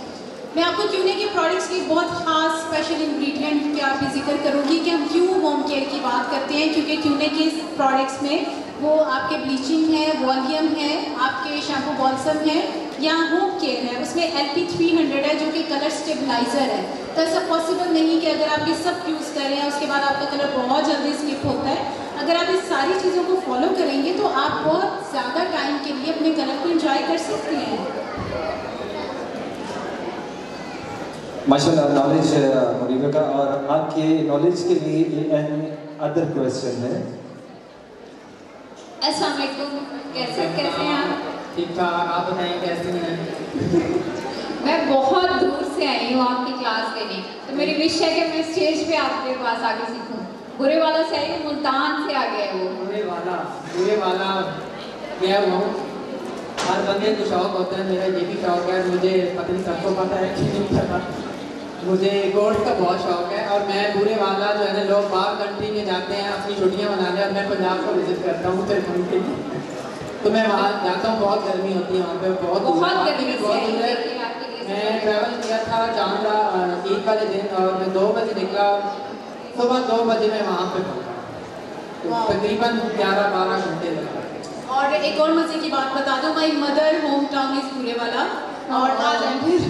मैं आपको क्यूने के प्रोडक्ट्स की बहुत खास स्पेशल इंग्रेडिएंट का भी जिक्र करूँगी कि हम क्यों होम केयर की बात करते हैं, क्योंकि क्यूने के प्रोडक्ट्स में वो आपके ब्लीचिंग है, वॉल्यूम है, आपके शैम्पू बॉल्सम है या होम केयर है, उसमें LP300 है जो कि कलर स्टेबलाइज़र है। तो ऐसा पॉसिबल नहीं कि अगर आप ये सब यूज़ करें उसके बाद आपका कलर बहुत जल्दी स्किप होता है। अगर आप इस सारी चीज़ों को फॉलो करेंगे तो आप बहुत ज़्यादा टाइम के लिए अपने कलर को इंजॉय कर सकते हैं। माशाल्लाह नॉलेज मुनीबा का, और आपके नॉलेज के लिए एन अदर क्वेश्चन है। अस्सलाम वालेकुम, कैसे हैं आप? ठीक ठाक, आप बताएं कैसे हैं? मैं बहुत दूर से आई हूँ आपकी क्लास लेने, तो मेरी विश है कि मैं स्टेज पे आपके पास आके सीखूँ। बुरे वाला से आई हूँ, मुल्तान से आ गया है वो। बुरे वाला गया हुआ हूँ। हर बंदे को शौक होता है, मेरा ये भी शौक है, मुझे पता नहीं सबको पता है कि नहीं पता, मुझे गोल्ड का बहुत शौक है। और मैं बुरे वाला जो है ना, लोग बाहर कंट्री में जाते हैं अपनी छुट्टियां मनाने, और मैं पंजाब को विजिट करता हूँ सिर्फ उनके लिए, तो मैं वहाँ जाता हूँ। बहुत गर्मी होती है वहाँ पे, बहुत गर्मी है। मैं ट्रैवल किया था चांदरा ईद वाले दिन, और मैं 2 बजे निकला, सुबह 2 बजे मैं वहाँ पे पहुँचा, तो तकरीबन 11-12 घंटे लगा। और एक और मजे की बात बता दूँ, my mother home town is बुरे वाला। और आ जाए फिर।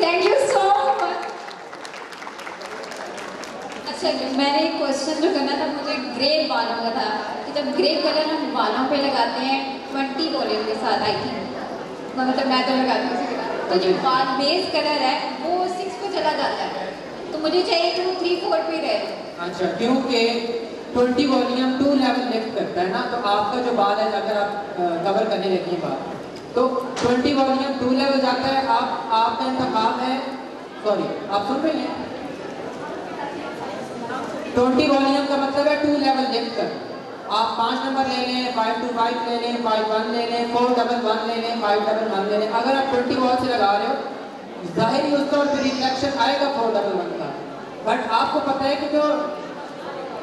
Thank you so much. अच्छा, मैंने एक क्वेश्चन जो करना था, मुझे ग्रे बालों का था कि जब ग्रे कलर हम बालों पे लगाते हैं 20 वॉल्यूम के साथ, आई थिंक, मतलब मैं तो लगाती हूँ उसी के साथ, तो जो बाल बेस कलर है वो 6 पे चला जाता है, तो मुझे चाहिए कि वो 3-4 पे रहे। अच्छा, क्योंकि 20 वॉल्यूम 2 लेवल लिफ्ट करता है ना, तो आपका जो बाल है अगर आप कवर करने लगी बाल, तो 20 वॉल्यूम 2 लेवल जाता है। आपका इंतखाब है, सॉरी आप सुन रहे हैं, 20 वॉल्यूम का मतलब है 2 लेवल लिफ्ट कर। आप 5 नंबर ले लें, 525 ले लें, 51 ले लें, 411 ले लें, 511 ले लें। अगर आप 20 वॉल से लगा रहे हो, जाहिर ही उसका और रिफ्लेक्शन आएगा 411 का, बट आपको पता है कि जो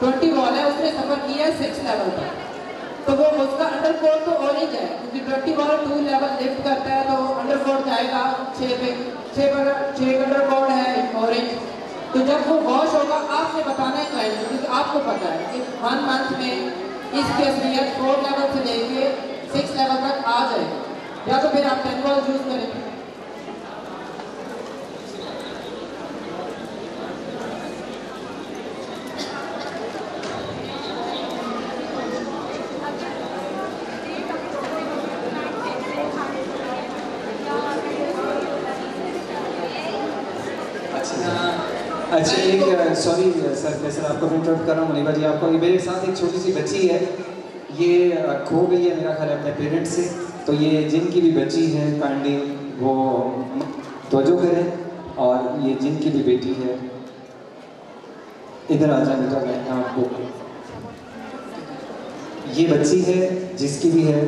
20 वॉल है उसने सफ़र किया है 6 लेवल तक, तो वो उसका अंडरकोट तो ऑरेंज है, क्योंकि 20 वॉल 2 लेवल लिफ्ट करता है, तो अंडरकोट जाएगा 6 पे, 6 अंडरकोट है ऑरेंज। तो जब वो वॉश होगा आपने बताना है क्लाइंट को, क्योंकि आपको पता है कि 1 मंथ में इसकी असलियत 4 लेवल से लेके 6 लेवल तक आ जाएगा, या तो फिर आप 10 वॉल यूज़ करें। अच्छा, एक सॉरी सर, मैं सर आपको इंटरप्ट कर रहा हूँ मुनीबा जी। आपको मेरे साथ एक छोटी सी बच्ची है, ये खो गई है मेरा ख्याल है अपने पेरेंट्स से, तो ये जिनकी भी बच्ची है काइंडली वो तवज्जो करें, और ये जिनकी भी बेटी है इधर आ जाए बेटा। मैं आपको ये बच्ची है जिसकी भी है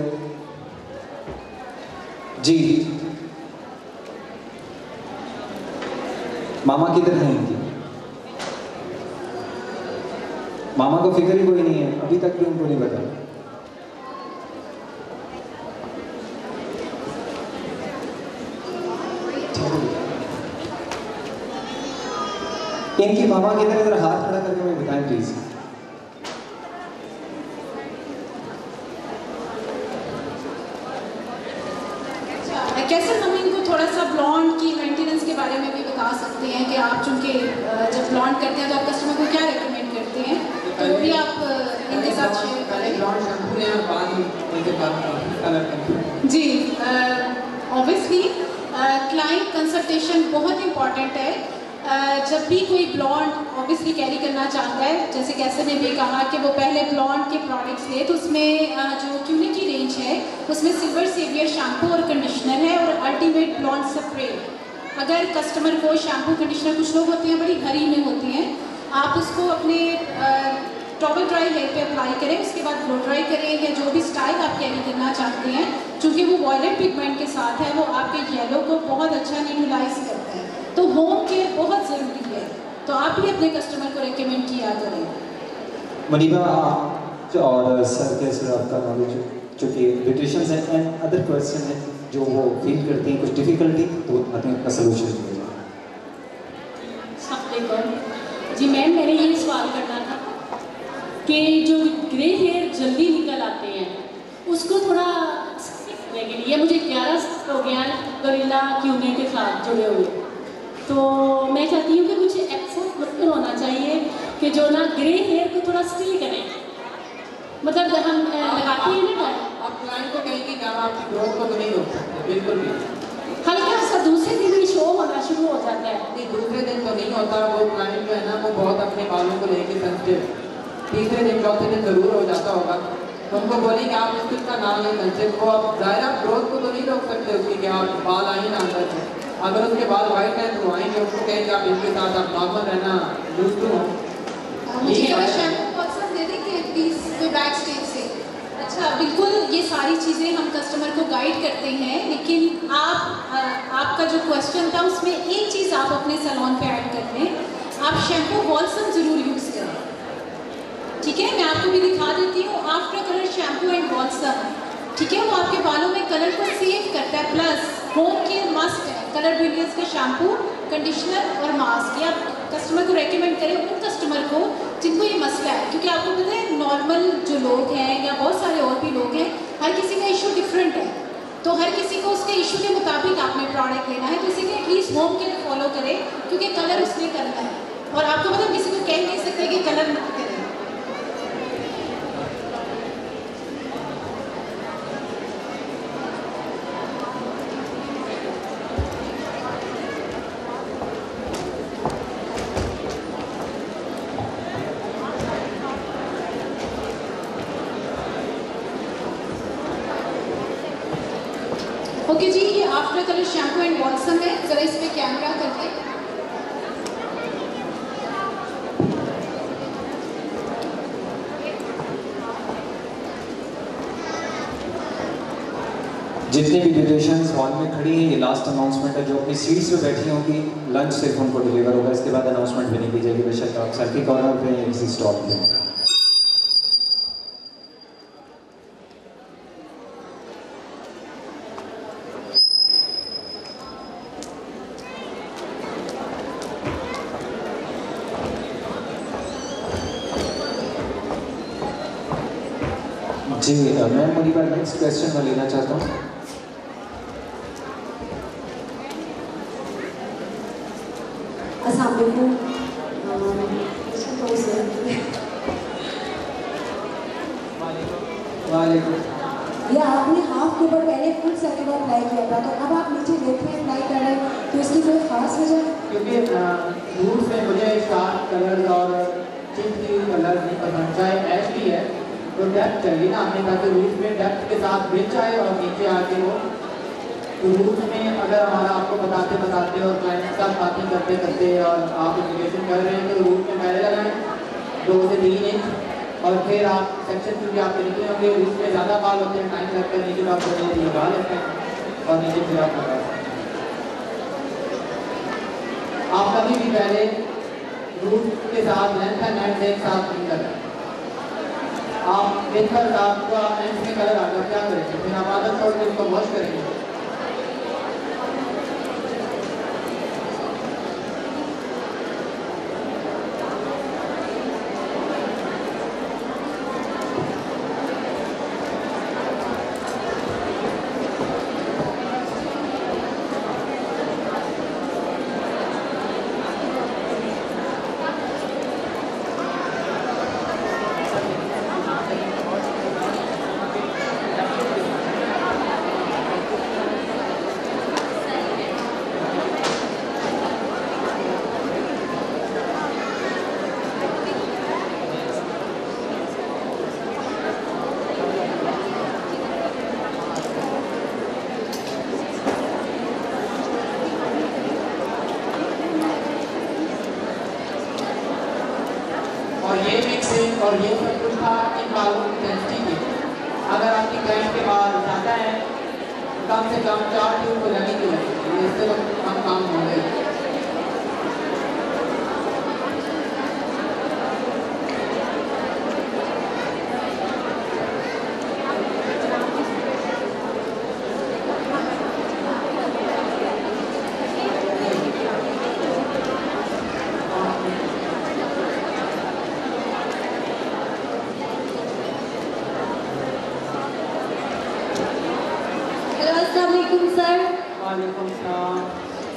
जी, मामा किधर हैं इनकी? मामा को फिक्र ही कोई नहीं है, अभी तक भी उनको नहीं बताया। इनकी मामा की तरह हाथ खड़ा करके हमें बताएं प्लीज। कैसे हम इनको थोड़ा सा ब्लॉन्ड की मेंटेनेंस के बारे में भी बता सकते हैं कि आप चूँकि जब ब्लॉन्ड करते हैं तो आप कस्टमर को क्या रेकमेंड करते हैं, तो वो भी आप इनके साथ शेयर करें। ब्लॉन्ड शैम्पू लें और बाद में इनके बाद कलर करें। जी, ऑब्वियसली क्लाइंट कंसल्टेशन बहुत इम्पॉर्टेंट है। जब भी कोई ब्लॉन्ड ऑब्वियसली कैरी करना चाहता है, जैसे कैसे ने भी कहा कि वो पहले ब्लॉन्ड के प्रोडक्ट्स ले, तो उसमें जो क्यूनिक की रेंज है उसमें सिल्वर सेवियर शैम्पू और कंडीशनर है और अल्टीमेट ब्लॉन्ड स्प्रे। अगर कस्टमर को शैम्पू कंडीशनर, कुछ लोग होते हैं बड़ी हरी में होती हैं, आप उसको अपने टॉवल ड्राई हेयर पे अप्लाई करें, उसके बाद ब्लो ड्राई करें या जो भी स्टाइल आप कैरी करना चाहते हैं, चूँकि वो वॉयलेट पिगमेंट के साथ है, वो आपके येलो को बहुत अच्छा न्यूट्रलाइज करता है। तो होम केयर बहुत ज़रूरी है, तो आप भी अपने कस्टमर को रेकमेंड किया करें। मुनीबा और सर कैसे आपका नॉलेज, चूँकि ब्यूटिशियंस हैं एंड अदर क्वेश्चन है जो वो फील करती हैं कुछ डिफिकल्टी, तो आते हैं अपना सोल्यूशन दीजिए। जी मैम, मैंने ये सवाल करना था कि जो ग्रे हेयर जल्दी निकल आते हैं उसको थोड़ा करने के लिए, मुझे 11 साल हो गया गोरिल्ला क्यूने के साथ जुड़े हुए, तो मैं चाहती हूँ कि कुछ ऐसा मतलब होना चाहिए कि जो ना ग्रे हेयर को थोड़ा स्टिल करें, मतलब हम लगाते हैं ना, आप क्लाइंट को कहेंगे कि आपकी ग्रोथ को तो नहीं रोक सकते बिल्कुल भी, हल्का सा दूसरे दिन ही शो होना शुरू हो जाता है। नहीं, दूसरे दिन तो नहीं होता, वो क्लाइंट जो है ना वो बहुत अपने बालों को लेके सेंसिटिव, तीसरे दिन चौथे दिन जरूर हो जाता होगा, तो उनको बोलेंगे आप इस चीज़ का नाम नहीं सेंसिटिव, वो आप दायरा ग्रोथ को तो नहीं रोक सकते उसकी कि आप बाल आए ना अंदर से, अगर उसके बाल वाइट हैं तो आएंगे, उसको कहेंगे आप इनके साथ आप नॉर्मल रहना यूज टू हो। अच्छा, बिल्कुल ये सारी चीज़ें हम कस्टमर को गाइड करते हैं, लेकिन आपका जो क्वेश्चन था उसमें एक चीज़ आप अपने सैलून पे ऐड कर लें, आप शैम्पू बॉल्सम ज़रूर यूज़ करें, ठीक है? मैं आपको भी दिखा देती हूँ, आफ्टर कलर शैम्पू एंड बॉल्सम, ठीक है? वो आपके बालों में कलर को सेव करता है, प्लस होम केयर मस्ट है, कलर ब्रिलियंस का शैम्पू, कंडीशनर और मास्क, ये आप कस्टमर को रेकमेंड करें, उन कस्टमर को जिनको ये मसला है, क्योंकि आपको पता है नॉर्मल जो लोग हैं या बहुत सारे और भी लोग हैं, हर किसी का इशू डिफरेंट है, तो हर किसी को उसके इशू के मुताबिक आपने प्रोडक्ट लेना है, तो इसीलिए एटलीस्ट होम केयर फॉलो करें, क्योंकि कलर उसने करना है, और आपको पता है किसी को कह नहीं सकते कि कलर मत करें। ओके जी, ये आफ्टर कलर शैम्पू एंड बॉल्सम है, ज़रा इस पे कैमरा करके। जितने भी ब्यूटिशियंस हॉल में खड़ी हैं, ये लास्ट अनाउंसमेंट है, जो अपनी सीट्स पे बैठी होंगी लंच सिर्फ उनको डिलीवर होगा, इसके बाद अनाउंसमेंट भी नहीं की जाएगी, बेशक आप सर की कॉर्नर पे या किसी स्टॉल पे। जी मैं मुनीबा नेक्स्ट क्वेश्चन में लेना चाहता हूँ। अस्सलाम वालेकुम। या आपने हाफ के ऊपर पहले फुल सेट बार अप्लाई किया था, तो अब आप नीचे लेट में अप्लाई कर रहे हैं, तो इसकी कोई खास वजह? क्योंकि दूर से मुझे शार्प कलर और चिपकी कलर नहीं पसंद, चाहे ऐश भी है तो डेप्थ चाहिए ना हमने, ताकि रूट में डेप्थ के साथ ब्रिज आए और नीचे आके वो, तो रूट में अगर हमारा आपको बताते बताते और क्लाइंट के साथ बातें करते करते और आप इंटीग्रेशन कर रहे हैं, तो रूट में पहले लगाएं 2 से 3 इंच, और फिर आप सेक्शन क्योंकि आपके निकले होंगे, रूट में ज़्यादा बाल होते हैं, टाइम लगता है, नीचे आप लगा लेते हैं और नीचे फिर आप लगा सकते हैं। आप कभी भी पहले रूट के साथ लेंथ एंड एंड एक साथ नहीं करें, आप बेहतर आपका एंड में कलर आकर क्या करेंगे, फिर आप आदत छोड़ के उसको वॉश करेंगे। कम से कम 4 ट्यूब को लगेगी, इससे तो कम काम हो गए।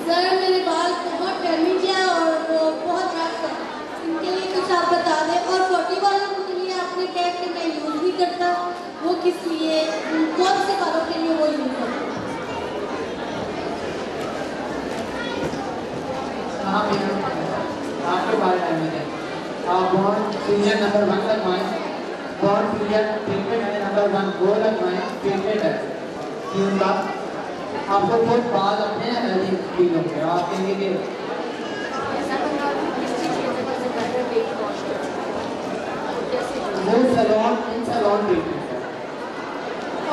सर मेरे बाल बहुत डैमेज है और बहुत रफ है, इनके लिए कुछ आप बता दें। और 40 वालों के लिए आपने कहा कि मैं यूज़ नहीं करता, वो किस लिए, कौन से बालों के लिए वो यूज़ करता? हाँ मैडम, आपके बाल डैमेज है, आप बॉन्ड फीलियर नंबर 1 लगवाएं, बॉन्ड फीलियर ट्रीटमेंट है नंबर 1 वो लगवाएं, ट्रीटमेंट है कि उनका आपको बहुत बाल अपने हेल्दी फील होंगे। आप कहेंगे कि वो सैलून इन सैलून ट्रीटमेंट है।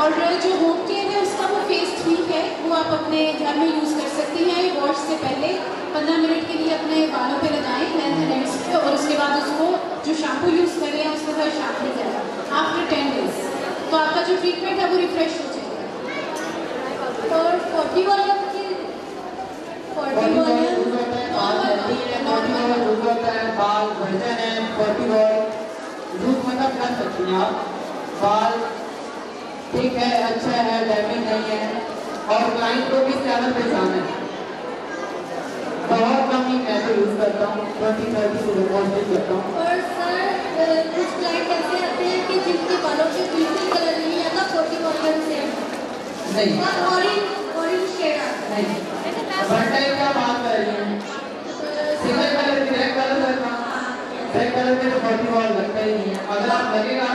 और जो होम केयर है उसका वो फेस ठीक है, वो आप अपने घर में यूज़ कर सकती हैं। वॉश से पहले 15 मिनट के लिए अपने बालों पे लगाएं लेंथ एंड एंड्स पे, और उसके बाद उसको जो शैम्पू यूज़ कर रहे हैं उसके साथ शैम्पू करें आफ्टर 10 डेज, तो आपका जो ट्रीटमेंट है वो रिफ्रेश हो जाएगा। और 40 वालों की 40 बाल वर्जन है 40 वॉल लूज मतलब कर सकती हैं आप। बाल ठीक है, अच्छा है, डैमेज नहीं है, और क्लाइंट को भी ज़्यादा परेशान है। बहुत कम ही मैं तो यूज़ करता हूँ, 20-30 यूज़ करता हूँ। और सर कुछ क्लाइंट ऐसे आते हैं कि जिनके बालों पे बिल्कुल कलर नहीं आता, 40 वालों से नहीं, ऑरेंज शेड आता है। नहीं, क्या बात कर रही हैं? सिंगल कलर ब्लैक कलर करना, ब्लैक कलर में तो 40 वॉल लगता ही नहीं है। अगर आप लगेगा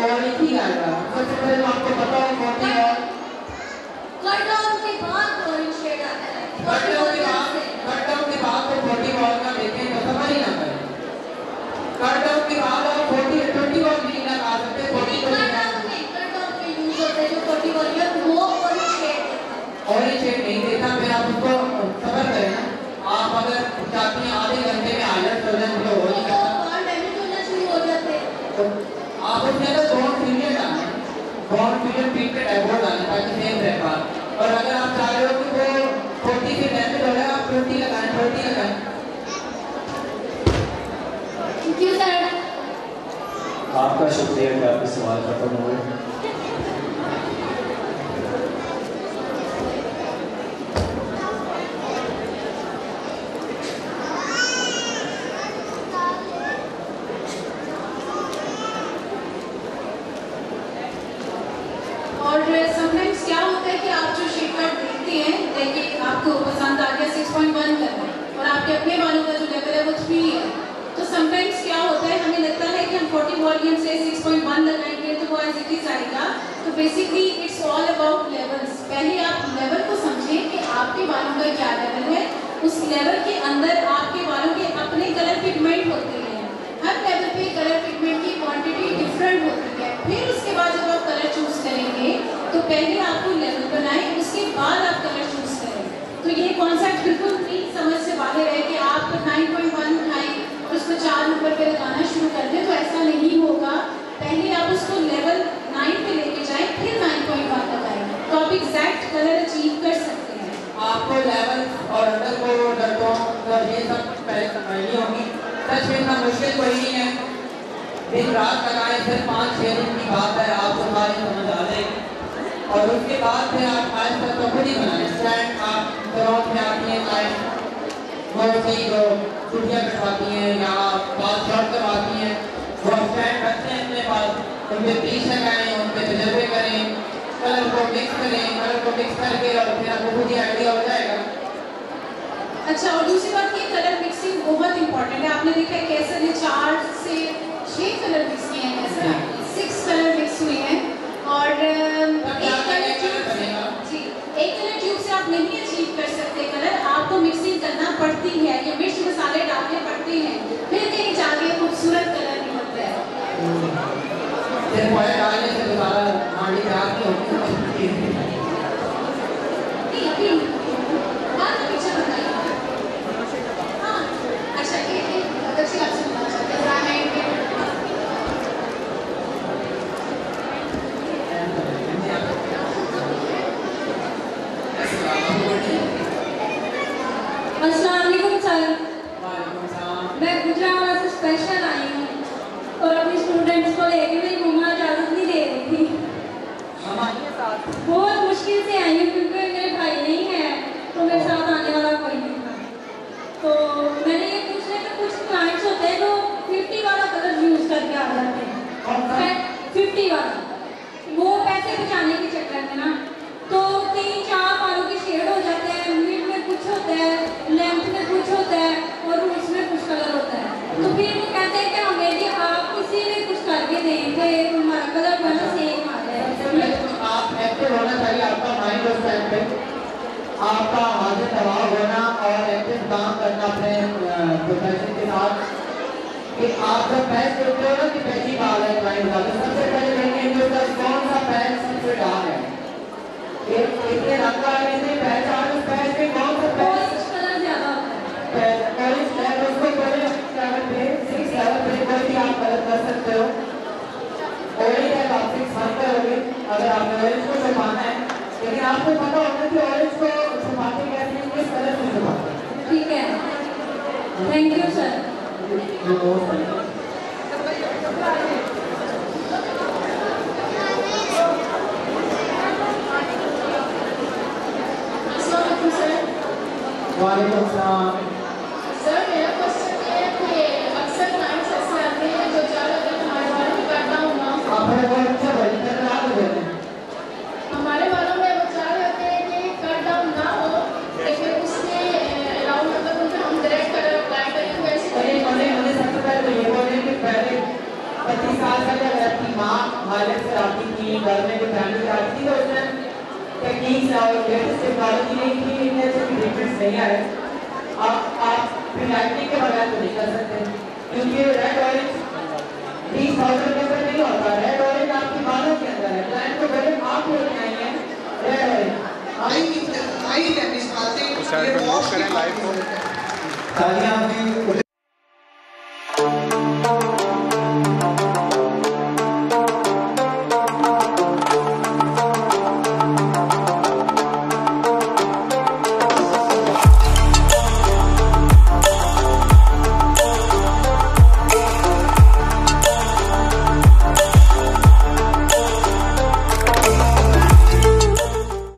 ऑरेंज ही आएगा। सबसे पहले तो आपको पता है 40 वॉल कट डाउन के बाद ऑरेंज शेड आता है। कट डाउन के बाद तो 40 वॉल का देखें तो समझ ही ना पाए। कट डाउन के बाद आप 20 वॉल नहीं लगा सकते। 40 कट डाउन पे यूज होता है जो 40 वॉल है, वो ऑरेंज शेड नहीं देता, फिर आप उसको सबर करें ना। आप अगर चाहती हैं आधे घंटे में हाइलाइट हो जाए तो हो नहीं सकता, बाल डैमेज होना शुरू हो जाते हैं। तो आप उसमें तो बॉन्ड फीलियर डालें, बॉन्ड फीलियर ट्रीटमेंट है वो डालें ताकि सेफ रहे बाल। और अगर आप चाह रहे हो कि वो 40 से डैमेज हो रहा है, आप 20 लगाएं, 40 लगाएं। Thank you sir. आपका शुक्रिया कि आपके सवाल खत्म हुए। और समटाइम्स क्या होता है कि आप जो शेप कट देखते हैं, देखिए आपको पसंद आ गया 6.1 करना और आपके अपने बालों का जो लेवल है वो 3 है, तो समटाइम्स क्या होता है हमें लगता है कि हम 40 वॉल्यूम से 6.1 लगाएंगे तो वो एज इट इज आएगा। तो basically it's all about levels. पहले आप लेवल को समझें कि आपके बालों का क्या लेवल है, उस लेवल के अंदर आपके बालों के अपने कलर पिगमेंट होते हैं। हर लेवल पे कलर पिगमेंट की क्वांटिटी डिफरेंट होती है। फिर उसके बाद जब आप कलर चूज करेंगे तो पहले आपको लेवल बनाएं, उसके बाद आप कलर चूज करें। तो ये कॉन्सेप्ट बिल्कुल नहीं समझ से बाहर है कि आप 9.1 उठाएं और उसको 4 नंबर पे लगाना शुरू कर दें, तो ऐसा नहीं होगा। पहले आप उसको लेवल 9 पे लेके जाएं, फिर 9.1 लगाएं, तो आप एग्जैक्ट कलर अचीव कर सकते हैं। आपको लेवल और अंडर को डटों और ये सब पहले समझनी होगी। सच में इतना मुश्किल कोई नहीं है, दिन रात लगाए, सिर्फ 5-6 दिन की बात है, आपको सारी समझ आ जाएगी। और उसके बाद फिर आप आज तक तो खुद ही बनाएं। स्टैंड आप सैलून में आती हैं क्लाइंट, वो सही जो चुटियाँ कटवाती हैं या बाल शॉर्ट करवाती हैं, वो स्टैंड रखते हैं अपने पास, उनके बीच लगाएं, उनके तजर्बे करें, कलर को मिक्स करें, कलर को मिक्स करके और फिर आपको खुद ही आइडिया हो जाएगा। अच्छा, और दूसरी बात ये कलर मिक्सिंग बहुत इंपॉर्टेंट है। आपने देखा है कैसे ने 4 से 6 कलर मिक्स किए हैं, ऐसा 6 कलर मिक्स हुए हैं। और एक कलर ट्यूब से आप नहीं अचीव कर सकते कलर, आपको मिक्सिंग करना पड़ती है, ये मिर्च मसाले डालने पड़ते हैं, फिर कहीं जाके खूबसूरत कलर निकलता है। डालने से टाइम पे आपका हाजिर दबाव होना और एक्टिव काम करना अपने प्रोफेशन के साथ कि आप जब पैच करते हो ना कि पहली बात है क्लाइंट का, तो सबसे पहले देखेंगे कि उसका कौन सा पैच सबसे डार्क है। इतने रंग का इतने पैच आ रहे, उस पैच में कौन सा पैच कलर ज्यादा होता है, ऑरेंज है, उसको पहले 6 पे 6 लेवल पे कोई भी आप कलर कर सकते हो। ऑरेंज है तो आप 6 वन करोगे अगर आपने ऑरेंज को छुपाना है, लेकिन आपको पता होगा कि ऑरेंज को छुपाते कैसे हैं, किस कलर से छुपाते हैं। ठीक है, थैंक यू सर। वालेकुम सलाम। सर मेरा क्वेश्चन ये है कि अक्सर क्लाइंट्स ऐसे आते हैं जो चाहते हैं हमारे बारे में करना हो ना, आपने बहुत अच्छा बोला, कर रहा है हमारे बालों में वो चाह रहे होते हैं कि कट डाउन ना हो, लेकिन उसके अलाउंड मतलब उनसे हम डायरेक्ट कलर अप्लाई करें, वैसे मुझे सबसे पहले तो ये बोले कि पहले 25 साल पहले अगर आपकी माँ हालत से आती थी, घर में कोई फैमिली आती थी, तो उसने टेक्निक्स और लेटेस्ट टेक्नोलॉजी नहीं थी, इतने अच्छे ट्रीटमेंट्स नहीं आए। आप फिर लाइटनिंग के बगैर तो नहीं कर सकते, क्योंकि रेड ऑरेंज 20,000 के ऊपर नहीं होता। रेड ऑरेंज आपकी बालों के अंदर है, क्लाइंट को पहले आप लेके आएंगे रेड ऑरेंज। साइड पर नोट करें लाइव को। तालियां